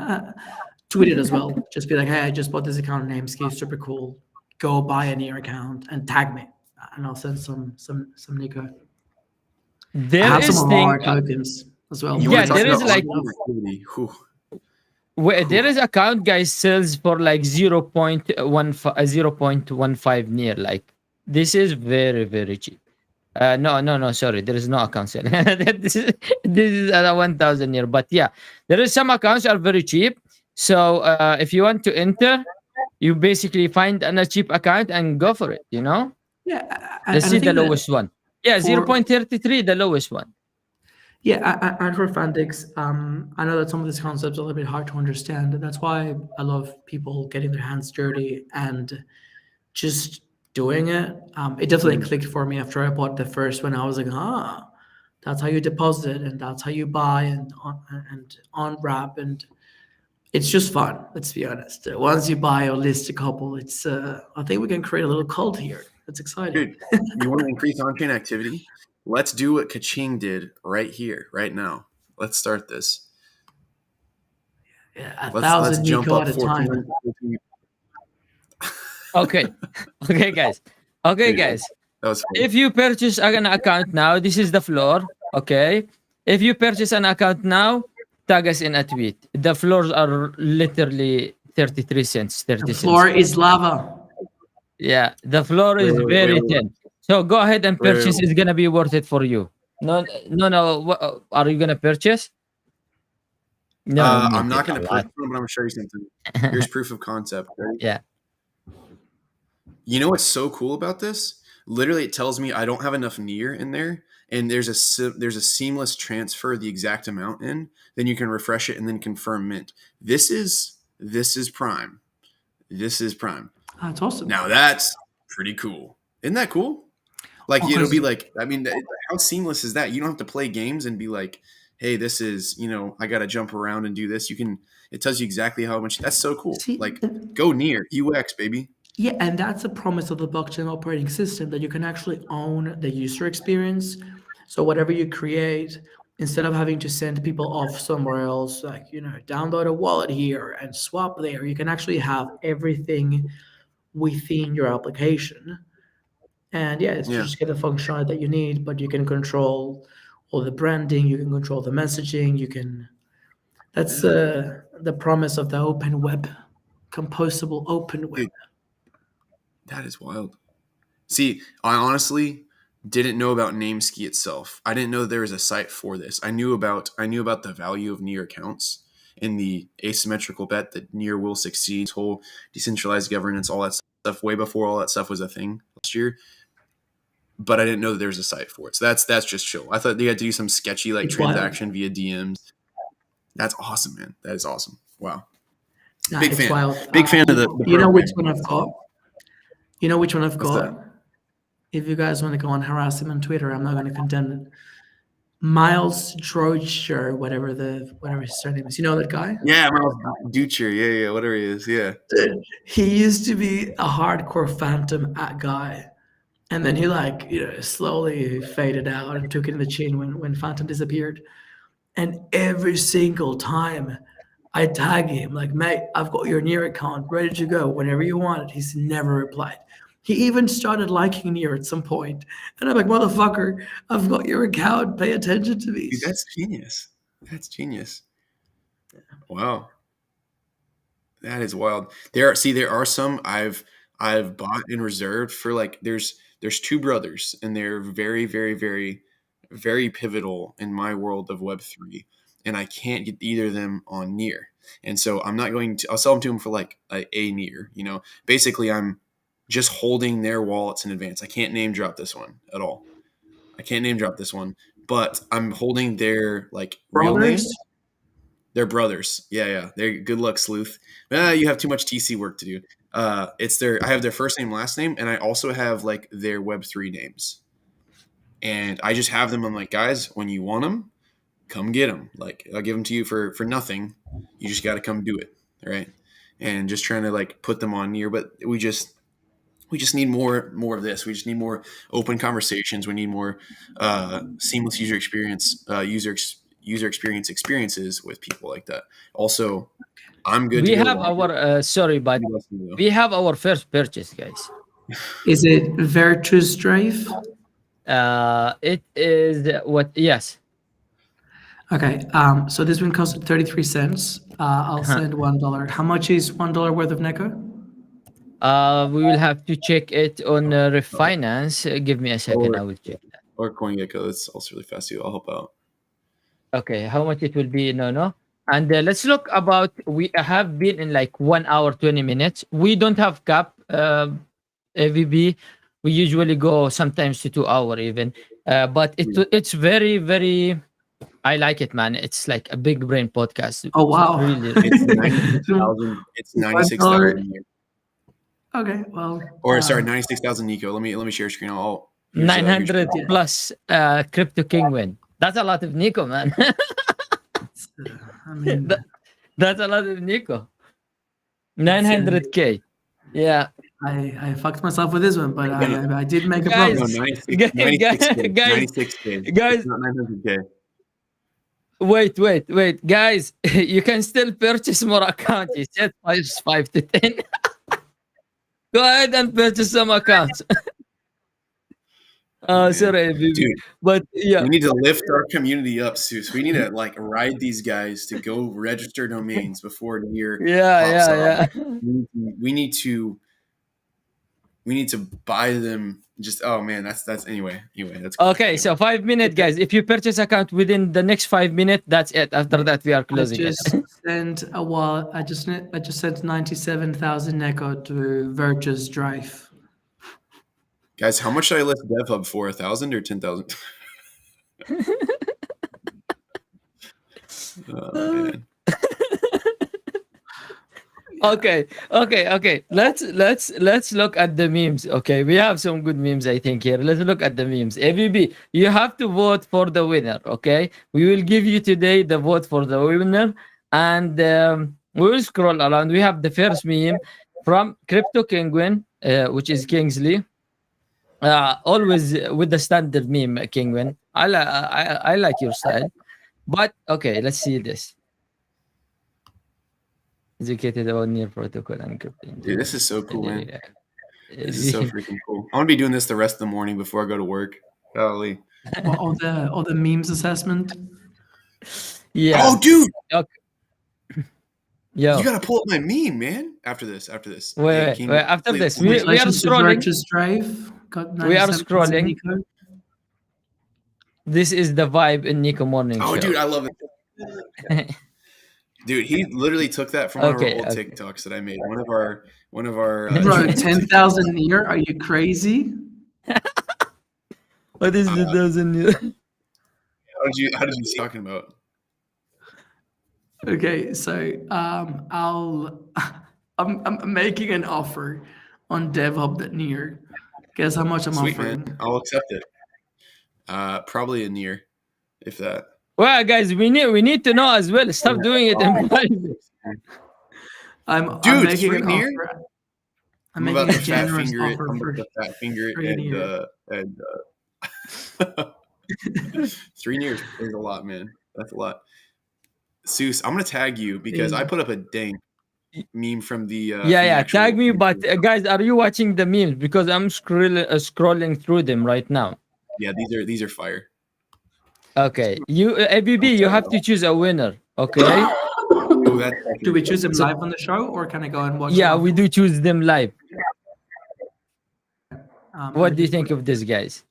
[SPEAKER 2] tweet it as well. Just be like, hey, I just bought this account Nameski, super cool. Go buy a near account and tag me, and I'll send some NEKO. I
[SPEAKER 1] There
[SPEAKER 2] have some
[SPEAKER 1] is
[SPEAKER 2] of
[SPEAKER 1] thing.
[SPEAKER 2] our tokens as well.
[SPEAKER 3] You
[SPEAKER 1] Yeah,
[SPEAKER 3] want to talk
[SPEAKER 1] there is
[SPEAKER 3] about
[SPEAKER 1] like
[SPEAKER 3] ongoing activity? Whew.
[SPEAKER 1] there is account guys sells for like 0.15 near, like this is very cheap. No, sorry, there is no account sale. This is at a 1,000 near, but yeah, there is some accounts are very cheap. So if you want to enter, you basically find a cheap account and go for it.
[SPEAKER 2] Yeah,
[SPEAKER 1] Let's
[SPEAKER 2] and I
[SPEAKER 1] see the
[SPEAKER 2] think that
[SPEAKER 1] lowest one. Yeah,
[SPEAKER 2] for
[SPEAKER 1] 0.33, the lowest one.
[SPEAKER 2] and for Fandix, I know that some of these concepts are a little bit hard to understand. That's why I love people getting their hands dirty and just doing it. It definitely clicked for me after I bought the first one. I was like, that's how you deposit and that's how you buy and unwrap, and it's just fun. Let's be honest. Once you buy or list a couple, it's I think we can create a little cult here. That's exciting.
[SPEAKER 3] Dude, you want to increase on-chain activity? Let's do what Kaching did right here, right now. Let's start this.
[SPEAKER 2] Yeah,
[SPEAKER 3] Let's
[SPEAKER 2] 1,000
[SPEAKER 3] jump
[SPEAKER 2] NEKO
[SPEAKER 3] up
[SPEAKER 2] at a time.
[SPEAKER 3] 14.
[SPEAKER 1] Okay, okay, guys. Okay,
[SPEAKER 3] Dude,
[SPEAKER 1] guys.
[SPEAKER 3] that was fun.
[SPEAKER 1] If you purchase an account now, this is the floor. Okay. If you purchase an account now, tag us in a tweet. The floors are literally 33 cents, 30
[SPEAKER 2] The
[SPEAKER 1] cents.
[SPEAKER 2] floor is lava.
[SPEAKER 1] Yeah, the floor is
[SPEAKER 3] Wait,
[SPEAKER 1] very
[SPEAKER 3] wait.
[SPEAKER 1] thin. So go ahead and
[SPEAKER 3] Wait,
[SPEAKER 1] purchase. It's gonna be worth it for you. No. Are you gonna purchase? No, you
[SPEAKER 3] I'm
[SPEAKER 1] did
[SPEAKER 3] not
[SPEAKER 1] a
[SPEAKER 3] going to
[SPEAKER 1] lot.
[SPEAKER 3] purchase one, but I'm going to show you something. Here's proof of concept. Right?
[SPEAKER 1] Yeah.
[SPEAKER 3] You know what's so cool about this? Literally, it tells me I don't have enough near in there, and there's a seamless transfer of the exact amount in. Then you can refresh it and then confirm mint. This is prime. This is prime.
[SPEAKER 2] That's awesome.
[SPEAKER 3] Now that's pretty cool. Isn't that cool? Like
[SPEAKER 2] Oh,
[SPEAKER 3] it'll
[SPEAKER 2] 'cause-
[SPEAKER 3] be like, I mean, how seamless is that? You don't have to play games and be like, hey, this is, I got to jump around and do this. It tells you exactly how much. That's so cool.
[SPEAKER 2] See,
[SPEAKER 3] Like, go near UX, baby.
[SPEAKER 2] yeah, and that's a promise of the blockchain operating system, that you can actually own the user experience. So whatever you create, instead of having to send people off somewhere else, like, download a wallet here and swap there, you can actually have everything within your application. And yeah, it's
[SPEAKER 3] Yeah.
[SPEAKER 2] just get the functionality that you need, but you can control all the branding, you can control the messaging, that's the promise of the open web, compostable open web.
[SPEAKER 3] Dude, that is wild. See, I honestly didn't know about Nameski itself. I didn't know there was a site for this. I knew about the value of near accounts, in the asymmetrical bet that near will succeed, whole decentralized governance, all that stuff, way before all that stuff was a thing last year. But I didn't know that there was a site for it. So that's just chill. I thought they had to do some sketchy like
[SPEAKER 2] It's wild.
[SPEAKER 3] transaction via DMs. That's awesome, man. That is awesome. Wow.
[SPEAKER 2] Nah,
[SPEAKER 3] Big
[SPEAKER 2] it's
[SPEAKER 3] fan.
[SPEAKER 2] wild.
[SPEAKER 3] Big fan of the
[SPEAKER 2] You know
[SPEAKER 3] program.
[SPEAKER 2] which one I've got? You know which one I've
[SPEAKER 3] What's
[SPEAKER 2] got? If you guys want to go and harass him on Twitter, I'm not going to condemn it. Miles Droger, whatever his surname is. You know that guy?
[SPEAKER 3] Yeah, Miles Ducher. Yeah, whatever he is. Yeah.
[SPEAKER 2] He used to be a hardcore Phantom guy. And then he slowly faded out and took it in the chin when Phantom disappeared. And every single time I tag him, like, mate, I've got your Near account ready to go whenever you want it. He's never replied. He even started liking Near at some point. And I'm like, motherfucker, I've got your account. Pay attention to me.
[SPEAKER 3] Dude, that's genius. That's genius. Wow. That is wild. There are some I've bought and reserved for, like, there's two brothers, and they're very, very, very, very pivotal in my world of Web3, and I can't get either of them on Near. And so I'll sell them to them for like a Near, basically I'm just holding their wallets in advance. I can't name drop this one at all. But I'm holding their like real names. They're brothers. Yeah. They're good luck, Sleuth. You have too much TC work to do. I have their first name, last name, and I also have like their Web3 names. And I just have them. I'm like, guys, when you want them, come get them. Like, I'll give them to you for nothing. You just got to come do it. Right. And just trying to like put them on Near, but we just need more of this. We just need more open conversations. We need more seamless user experience, user experiences with people like that. Also, I'm good.
[SPEAKER 1] We have our sorry, but we have our first purchase, guys.
[SPEAKER 2] Is it Virtus Drive?
[SPEAKER 1] It is what? Yes.
[SPEAKER 2] Okay. So this one costs 33 cents. I'll send $1. How much is $1 worth of NEKO?
[SPEAKER 1] We will have to check it on Refinance. Give me a second. I will check that.
[SPEAKER 3] Or CoinGecko. That's also really fast too. I'll help out.
[SPEAKER 1] Okay, how much it will be? No. And let's look about. We have been in like 1 hour 20 minutes. We don't have cap AVB. We usually go sometimes to 2 hour even. But it's very, very. I like it, man. It's like a big brain podcast.
[SPEAKER 2] Oh wow!
[SPEAKER 1] Really,
[SPEAKER 3] it's 96,000. It's 96,000.
[SPEAKER 2] Okay, well.
[SPEAKER 3] Or sorry, 96,000 NEKO. Let me share screen. I'll
[SPEAKER 1] 900 plus crypto king win. That's a lot of NEKO, man.
[SPEAKER 2] I mean,
[SPEAKER 1] that's a lot of NEKO. 900k. Yeah.
[SPEAKER 2] I fucked myself with this one, but I did make a
[SPEAKER 1] Guys,
[SPEAKER 2] promise.
[SPEAKER 3] No, 96K.
[SPEAKER 1] Guys,
[SPEAKER 3] It's not 900K.
[SPEAKER 1] Wait, guys, you can still purchase more accounts. You said 5 to 10. Go ahead and purchase some accounts. Sorry,
[SPEAKER 3] dude.
[SPEAKER 1] But yeah,
[SPEAKER 3] we need to lift our community up, Seuss. We need to like ride these guys to go register domains before Near.
[SPEAKER 1] Yeah.
[SPEAKER 3] We need to buy them. Just man, that's anyway. That's cool.
[SPEAKER 1] Okay. So 5 minutes, guys. If you purchase account within the next 5 minutes, that's it. After that, we are closing.
[SPEAKER 2] I just sent 97,000 NEKO to Virtus Drive.
[SPEAKER 3] Guys, how much should I list DevHub for? 1,000 or 10,000? Man.
[SPEAKER 1] Okay. Let's look at the memes. Okay, we have some good memes, I think, here. Let's look at the memes. AVB, you have to vote for the winner. Okay, we will give you today the vote for the winner, and we will scroll around. We have the first meme from Crypto Kinguin, which is Kingsley. Always with the standard meme, Kingwin. I like your style, but okay, let's see this. Educated about Near protocol and encrypting.
[SPEAKER 3] Dude, this is so cool, man. This is so freaking cool. I want to be doing this the rest of the morning before I go to work. Golly.
[SPEAKER 2] All the memes assessment.
[SPEAKER 1] Yeah.
[SPEAKER 3] Oh, dude.
[SPEAKER 1] Okay. Yo.
[SPEAKER 3] You gotta pull up my meme, man. After this.
[SPEAKER 1] Wait. After this, we are scrolling. We are scrolling. This is the vibe in NEKO morning show.
[SPEAKER 3] Oh, dude, I love it. Dude, he literally took that from one of our
[SPEAKER 1] Okay,
[SPEAKER 3] old
[SPEAKER 1] okay.
[SPEAKER 3] TikToks that I made. One of our
[SPEAKER 2] Bro,
[SPEAKER 3] trending
[SPEAKER 2] 10,000
[SPEAKER 3] TikToks.
[SPEAKER 2] near? Are you crazy?
[SPEAKER 1] What is the
[SPEAKER 3] Uh,
[SPEAKER 1] dozen?
[SPEAKER 3] how did you talking about?
[SPEAKER 2] Okay, so I'm making an offer on DevHub.near. Guess how much I'm
[SPEAKER 3] Sweet man,
[SPEAKER 2] offering?
[SPEAKER 3] I'll accept it. Probably a near, if that.
[SPEAKER 1] Well, guys, we need to know as well. Stop doing it in private.
[SPEAKER 2] I'm
[SPEAKER 3] Dude,
[SPEAKER 2] making
[SPEAKER 3] three
[SPEAKER 2] an
[SPEAKER 3] near.
[SPEAKER 2] offer. I'm
[SPEAKER 3] I'm
[SPEAKER 2] making
[SPEAKER 3] about
[SPEAKER 2] a
[SPEAKER 3] to fat
[SPEAKER 2] generous
[SPEAKER 3] finger it.
[SPEAKER 2] offer
[SPEAKER 3] I'm about
[SPEAKER 2] for
[SPEAKER 3] to fat finger it,
[SPEAKER 2] three near.
[SPEAKER 3] and 3 years is a lot, man. That's a lot. Seuss, I'm gonna tag you because I
[SPEAKER 2] Yeah.
[SPEAKER 3] put up a dank meme from
[SPEAKER 1] Yeah,
[SPEAKER 3] the
[SPEAKER 1] yeah. Tag
[SPEAKER 3] actual.
[SPEAKER 1] me, but guys, are you watching the memes? Because I'm scrolling through them right now.
[SPEAKER 3] Yeah, these are fire.
[SPEAKER 1] Okay, you ABB,
[SPEAKER 3] I'm
[SPEAKER 1] you
[SPEAKER 3] excited
[SPEAKER 1] have to choose a winner. Okay.
[SPEAKER 3] Oh, that's
[SPEAKER 2] Do
[SPEAKER 3] actually
[SPEAKER 2] we choose him
[SPEAKER 1] So
[SPEAKER 2] live on the show, or can I go and watch him
[SPEAKER 1] yeah, we
[SPEAKER 2] afterwards?
[SPEAKER 1] do choose them live.
[SPEAKER 2] Let me
[SPEAKER 1] What do you
[SPEAKER 2] just
[SPEAKER 1] think
[SPEAKER 2] put.
[SPEAKER 1] of this, guys?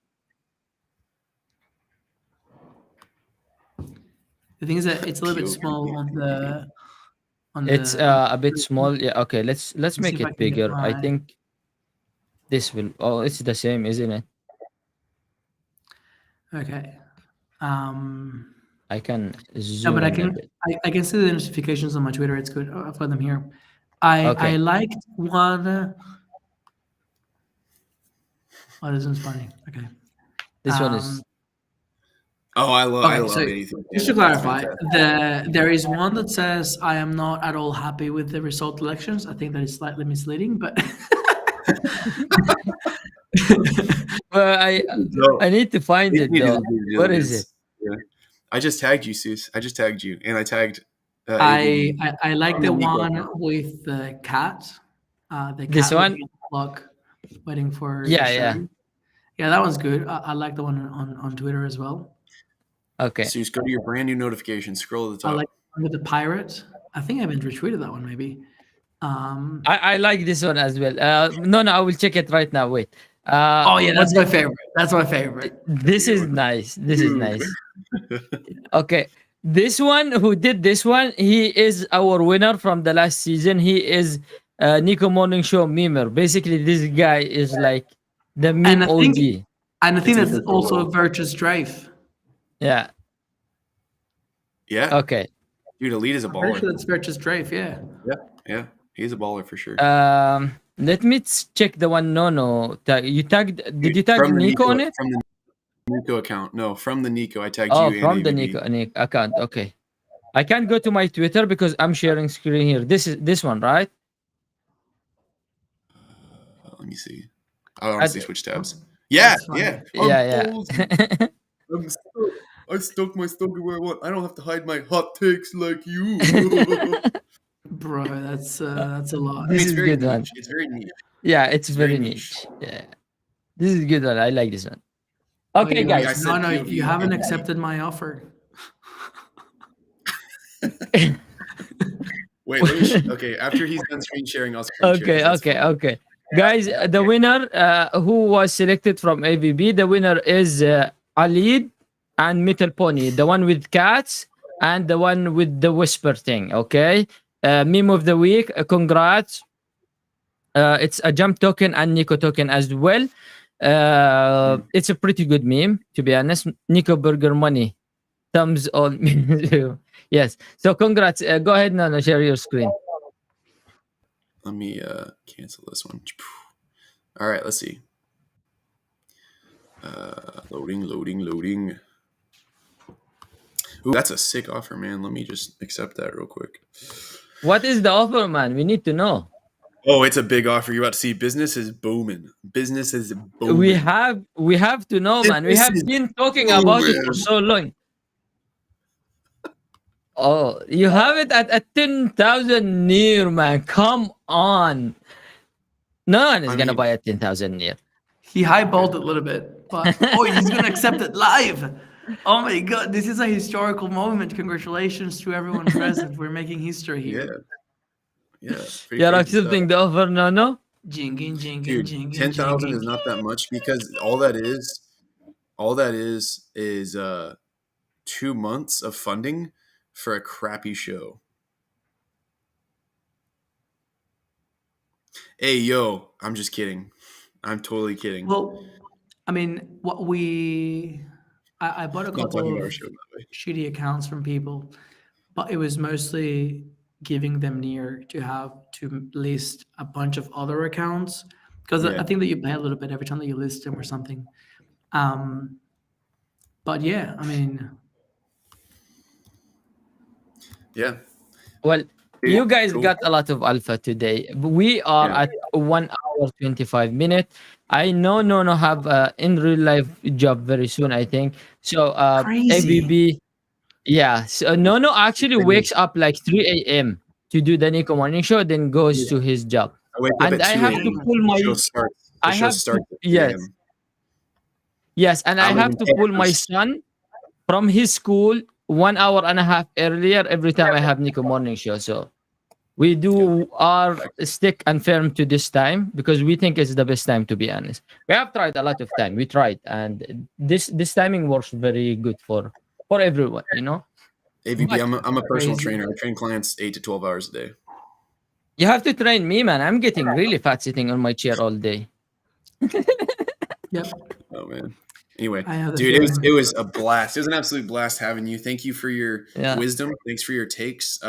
[SPEAKER 2] The thing is that it's a little bit small on
[SPEAKER 1] It's
[SPEAKER 2] the.
[SPEAKER 1] a bit small. Yeah. Okay. Let's
[SPEAKER 2] Let's see
[SPEAKER 1] make
[SPEAKER 2] if I
[SPEAKER 1] it
[SPEAKER 2] can get
[SPEAKER 1] bigger. I
[SPEAKER 2] my.
[SPEAKER 1] think this will. Oh, it's the same, isn't it?
[SPEAKER 2] Okay. Um,
[SPEAKER 1] I can
[SPEAKER 2] no, but
[SPEAKER 1] zoom
[SPEAKER 2] I
[SPEAKER 1] in a
[SPEAKER 2] can
[SPEAKER 1] bit.
[SPEAKER 2] I can see the notifications on my Twitter. It's good. Oh, I've got them here. I
[SPEAKER 1] Okay.
[SPEAKER 2] liked one. Oh, this one's funny. Okay.
[SPEAKER 1] This one is.
[SPEAKER 3] Oh, I
[SPEAKER 2] Okay, so
[SPEAKER 3] love anything.
[SPEAKER 2] just to
[SPEAKER 3] Canada. That's
[SPEAKER 2] clarify,
[SPEAKER 3] fantastic.
[SPEAKER 2] there is one that says I am not at all happy with the result elections. I think that is slightly misleading, but
[SPEAKER 1] Well, I
[SPEAKER 3] So
[SPEAKER 1] need to find
[SPEAKER 3] these
[SPEAKER 1] it
[SPEAKER 3] need to
[SPEAKER 1] though.
[SPEAKER 3] do due
[SPEAKER 1] What is it?
[SPEAKER 3] diligence. Yeah. I just tagged you, Seuss. I just tagged you, and I tagged
[SPEAKER 2] I,
[SPEAKER 3] AVB
[SPEAKER 2] I I like
[SPEAKER 3] from the
[SPEAKER 2] the
[SPEAKER 3] NEKO
[SPEAKER 2] one
[SPEAKER 3] account.
[SPEAKER 2] with the
[SPEAKER 1] This
[SPEAKER 2] cat
[SPEAKER 1] one?
[SPEAKER 2] looking at the clock, waiting for the
[SPEAKER 1] Yeah,
[SPEAKER 2] show.
[SPEAKER 1] yeah.
[SPEAKER 2] Yeah, that one's good. I like the one on Twitter as well.
[SPEAKER 1] Okay.
[SPEAKER 3] Seuss, go to your brand new notifications. Scroll to the
[SPEAKER 2] I like
[SPEAKER 3] top.
[SPEAKER 2] the one with the pirate. I think I haven't retweeted that one. Maybe.
[SPEAKER 1] I like this one as well. No, no, I will check it right now. Wait.
[SPEAKER 2] Oh yeah,
[SPEAKER 1] What
[SPEAKER 2] that's my
[SPEAKER 1] did
[SPEAKER 2] favorite. That's my favorite.
[SPEAKER 3] That's a
[SPEAKER 1] this
[SPEAKER 3] good
[SPEAKER 1] is
[SPEAKER 3] one.
[SPEAKER 1] nice. This is
[SPEAKER 3] Ooh.
[SPEAKER 1] nice. Okay, this one who did this one, he is our winner from the last season. He is Nico Morning Show memer. Basically, this guy is like the
[SPEAKER 2] And
[SPEAKER 1] meme
[SPEAKER 2] I think
[SPEAKER 1] OG.
[SPEAKER 2] and I
[SPEAKER 3] It's
[SPEAKER 2] think that's
[SPEAKER 3] Nico
[SPEAKER 2] also
[SPEAKER 3] Polo.
[SPEAKER 2] a Virtuous Drive.
[SPEAKER 1] Yeah.
[SPEAKER 3] Yeah,
[SPEAKER 1] Okay.
[SPEAKER 3] dude, Elite is a
[SPEAKER 2] I'm pretty
[SPEAKER 3] baller.
[SPEAKER 2] sure that's Virtuous Drive. Yeah.
[SPEAKER 3] Yeah, yeah, he's a baller for sure.
[SPEAKER 1] Let me check the one. No, no. You tagged? Did
[SPEAKER 3] Dude,
[SPEAKER 1] you tag Nico on it?
[SPEAKER 3] From the Nico account. No, from the Nico. I tagged
[SPEAKER 1] Oh,
[SPEAKER 3] you and
[SPEAKER 1] from the
[SPEAKER 3] AVB.
[SPEAKER 1] Nico account. Okay. I can't go to my Twitter because I'm sharing screen here. This is this one, right?
[SPEAKER 3] Let me see. I honestly
[SPEAKER 1] At,
[SPEAKER 3] switch tabs. Yeah,
[SPEAKER 2] That's
[SPEAKER 3] yeah.
[SPEAKER 2] funny.
[SPEAKER 3] I'm
[SPEAKER 1] yeah,
[SPEAKER 3] ballsy.
[SPEAKER 1] yeah.
[SPEAKER 3] I'm stuck. I stuck my stogie where I want. I don't have to hide my hot takes like you.
[SPEAKER 2] Bro, that's a lot.
[SPEAKER 3] I mean,
[SPEAKER 1] This
[SPEAKER 3] it's
[SPEAKER 1] is
[SPEAKER 3] very
[SPEAKER 1] good one.
[SPEAKER 3] niche. It's very niche.
[SPEAKER 1] Yeah, it's
[SPEAKER 3] It's very
[SPEAKER 1] very
[SPEAKER 3] niche.
[SPEAKER 1] niche. Yeah, this is good one. I like this one.
[SPEAKER 2] Oh,
[SPEAKER 1] Okay,
[SPEAKER 3] I
[SPEAKER 1] guys.
[SPEAKER 3] said
[SPEAKER 2] no, you
[SPEAKER 3] POV.
[SPEAKER 2] haven't accepted my offer.
[SPEAKER 3] Wait, let me. Okay, after he's done screen sharing, I'll screen share because
[SPEAKER 1] Okay,
[SPEAKER 3] that's
[SPEAKER 1] okay,
[SPEAKER 3] fun.
[SPEAKER 1] okay. Guys, the winner who was selected from AVB, the winner is Alid and Metal Pony, the one with cats and the one with the whisper thing. Okay, meme of the week. Congrats. It's a jump token and Nico token as well. It's a pretty good meme, to be honest. Nico Burger Money. Thumbs on. Yes. So congrats. Go ahead, Nana. Share your screen.
[SPEAKER 3] Let me cancel this one. All right, let's see. Loading. Ooh, that's a sick offer, man. Let me just accept that real quick.
[SPEAKER 1] What is the offer, man? We need to know.
[SPEAKER 3] Oh, it's a big offer. You're about to see. Business is booming. Business is
[SPEAKER 1] We
[SPEAKER 3] booming.
[SPEAKER 1] have to know, man. We
[SPEAKER 3] Business
[SPEAKER 1] have
[SPEAKER 3] is
[SPEAKER 1] been talking about it for
[SPEAKER 3] booming.
[SPEAKER 1] so long. Oh, you have it at 10,000 near, man. Come on. No one is
[SPEAKER 3] I
[SPEAKER 1] gonna
[SPEAKER 3] mean,
[SPEAKER 1] buy at 10,000 near.
[SPEAKER 2] He highballed it a little bit, but he's gonna accept it live. Oh my god, this is a historical moment. Congratulations to everyone present. We're making history
[SPEAKER 3] yeah,
[SPEAKER 2] here.
[SPEAKER 3] yeah. Pretty
[SPEAKER 1] You're
[SPEAKER 3] crazy stuff.
[SPEAKER 1] accepting the offer, no?
[SPEAKER 2] Jinging, jinging,
[SPEAKER 3] Dude,
[SPEAKER 2] jinging,
[SPEAKER 3] 10,000 is
[SPEAKER 2] jinging.
[SPEAKER 3] not that much because all that is 2 months of funding for a crappy show. Hey, yo, I'm just kidding. I'm totally kidding.
[SPEAKER 2] Well, I mean, I bought a
[SPEAKER 3] Not
[SPEAKER 2] couple
[SPEAKER 3] talking about our
[SPEAKER 2] of
[SPEAKER 3] show, by the way.
[SPEAKER 2] shitty accounts from people, but it was mostly giving them near to have to list a bunch of other accounts because
[SPEAKER 3] Yeah,
[SPEAKER 2] I think that you pay a little bit every time that you list them or something. Um, but yeah, I mean,
[SPEAKER 3] yeah.
[SPEAKER 1] Well,
[SPEAKER 3] Dude,
[SPEAKER 1] you guys
[SPEAKER 3] cool.
[SPEAKER 1] got a lot of alpha today. We are
[SPEAKER 3] Yeah,
[SPEAKER 1] at 1 hour 25 minutes. I know no have in real life job very soon. I think so.
[SPEAKER 2] crazy.
[SPEAKER 1] ABB, yeah. So no actually wakes up like 3 a.m. to do the Nico morning show, then goes
[SPEAKER 3] yeah.
[SPEAKER 1] to his job,
[SPEAKER 3] I wake up
[SPEAKER 1] and
[SPEAKER 3] at
[SPEAKER 1] I
[SPEAKER 3] 2
[SPEAKER 1] have to
[SPEAKER 3] a.m.
[SPEAKER 2] Damn.
[SPEAKER 1] pull
[SPEAKER 3] The
[SPEAKER 1] my.
[SPEAKER 3] show starts. The
[SPEAKER 1] I
[SPEAKER 3] show
[SPEAKER 1] have to
[SPEAKER 3] starts at 2
[SPEAKER 1] yes
[SPEAKER 3] a.m.
[SPEAKER 1] yes, and
[SPEAKER 3] I
[SPEAKER 1] I
[SPEAKER 3] live
[SPEAKER 1] have
[SPEAKER 3] in
[SPEAKER 1] to pull my
[SPEAKER 3] Kansas.
[SPEAKER 1] son from his school 1 hour and a half earlier every time I have Nico morning show. So we
[SPEAKER 3] Yeah,
[SPEAKER 1] do our stick and firm to this time because we think it's the best time, to be honest. We have tried a lot of time. We tried, and this timing works very good for everyone, you know.
[SPEAKER 3] AVB.
[SPEAKER 1] But
[SPEAKER 3] I'm a personal
[SPEAKER 2] Crazy.
[SPEAKER 3] trainer. I train clients 8 to 12 hours a day.
[SPEAKER 1] you have to train me, man. I'm getting really fat sitting on my chair all day.
[SPEAKER 2] Yep.
[SPEAKER 3] Oh man. Anyway,
[SPEAKER 2] I have the
[SPEAKER 3] dude, it was
[SPEAKER 2] feeling.
[SPEAKER 3] a blast. It was an absolute blast having you. Thank you for your
[SPEAKER 1] Yeah.
[SPEAKER 3] wisdom. Thanks for your takes.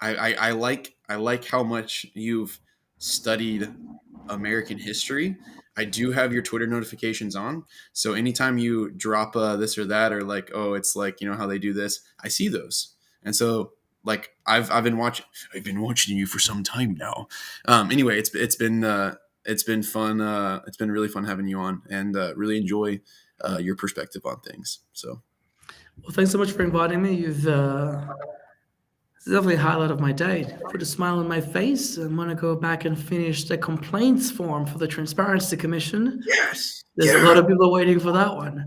[SPEAKER 3] I like how much you've studied American history. I do have your Twitter notifications on, so anytime you drop this or that, or like, oh, it's like how they do this, I see those, and so like I've been watching you for some time now. Anyway, it's been fun. It's been really fun having you on, and really enjoy your perspective on things. So
[SPEAKER 2] Well, thanks so much for inviting me. You've It's definitely a highlight of my day. Put a smile on my face. I'm gonna go back and finish the complaints form for the Transparency Commission.
[SPEAKER 3] yes,
[SPEAKER 2] There's a lot
[SPEAKER 3] yeah,
[SPEAKER 2] of people waiting for that one.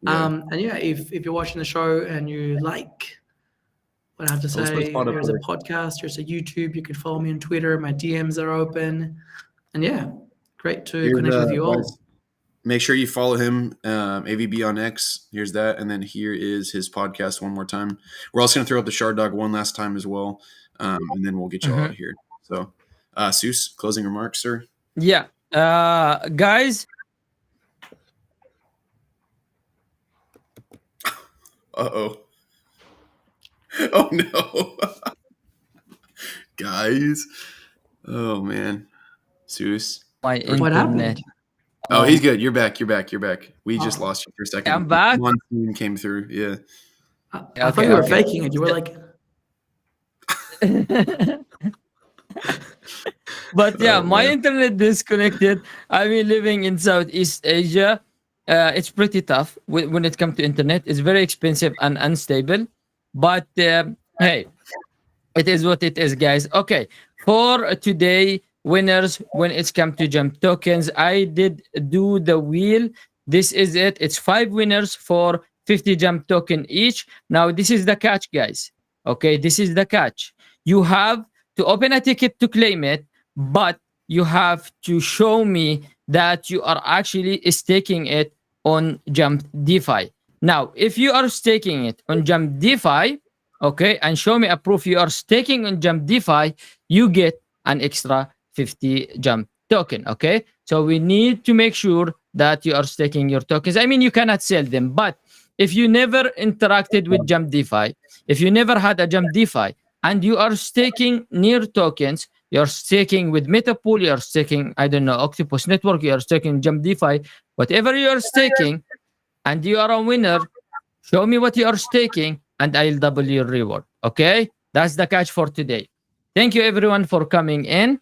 [SPEAKER 3] yeah.
[SPEAKER 2] And yeah, if you're watching the show and you like what I have to
[SPEAKER 3] Let's put a
[SPEAKER 2] say,
[SPEAKER 3] spot up
[SPEAKER 2] there's a
[SPEAKER 3] there.
[SPEAKER 2] podcast, there's a YouTube. You can follow me on Twitter. My DMs are open. And yeah, great to
[SPEAKER 3] Here's
[SPEAKER 2] connect with you
[SPEAKER 3] guys.
[SPEAKER 2] all.
[SPEAKER 3] Make sure you follow him, AVB on X. Here's that, and then here is his podcast one more time. We're also gonna throw out the Shard Dog one last time as well, and then we'll get you all out
[SPEAKER 1] Mhm.
[SPEAKER 3] of here. So, Seuss, closing remarks, sir.
[SPEAKER 1] Yeah. Guys,
[SPEAKER 3] Oh, oh no, guys. Oh man, Seuss.
[SPEAKER 1] my
[SPEAKER 2] What
[SPEAKER 1] internet.
[SPEAKER 2] happened?
[SPEAKER 3] Oh, he's
[SPEAKER 1] Um,
[SPEAKER 3] good. You're back. You're back. You're back. We just
[SPEAKER 2] Oh,
[SPEAKER 3] lost you for a
[SPEAKER 1] I'm
[SPEAKER 3] second.
[SPEAKER 1] back.
[SPEAKER 3] Monsoon came through. Yeah.
[SPEAKER 2] I thought
[SPEAKER 1] Okay,
[SPEAKER 2] you were
[SPEAKER 1] okay.
[SPEAKER 2] faking it. You were like,
[SPEAKER 1] But yeah,
[SPEAKER 3] Oh
[SPEAKER 1] my
[SPEAKER 3] man.
[SPEAKER 1] internet disconnected. I mean, living in Southeast Asia, it's pretty tough when it comes to internet. It's very expensive and unstable. But hey, it is what it is, guys. Okay, for today, winners when it's come to jump tokens, I did do the wheel. This is it. It's 5 winners for 50 jump token each. Now, this is the catch, guys. Okay, this is the catch. You have to open a ticket to claim it, but you have to show me that you are actually staking it on Jump DeFi. Now, if you are staking it on Jump DeFi, okay, and show me a proof you are staking on Jump DeFi, you get an extra 50 Jump token, okay? So we need to make sure that you are staking your tokens. I mean, you cannot sell them, but if you never interacted with Jump DeFi, if you never had a Jump DeFi, and you are staking near tokens, you're staking with Metapool, you're staking, I don't know, Octopus Network, you're staking Jump DeFi, whatever you're staking, and you are a winner, show me what you are staking, and I'll double your reward. Okay? That's the catch for today. Thank you, everyone, for coming in.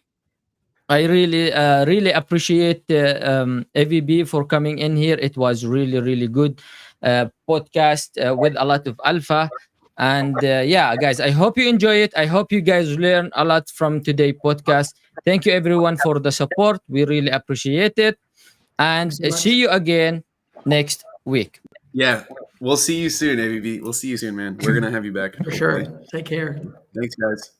[SPEAKER 1] I really appreciate AVB for coming in here. It was really good podcast with a lot of alpha. And yeah, guys, I hope you enjoy it. I hope you guys learn a lot from today podcast. Thank you, everyone, for the support. We really appreciate it. And
[SPEAKER 2] thanks so
[SPEAKER 1] see
[SPEAKER 2] much.
[SPEAKER 1] you again next week.
[SPEAKER 3] Yeah. We'll see you soon, AVB. We'll see you soon, man. We're gonna have you back,
[SPEAKER 2] For
[SPEAKER 3] hopefully.
[SPEAKER 2] sure. Take care.
[SPEAKER 3] Thanks, guys.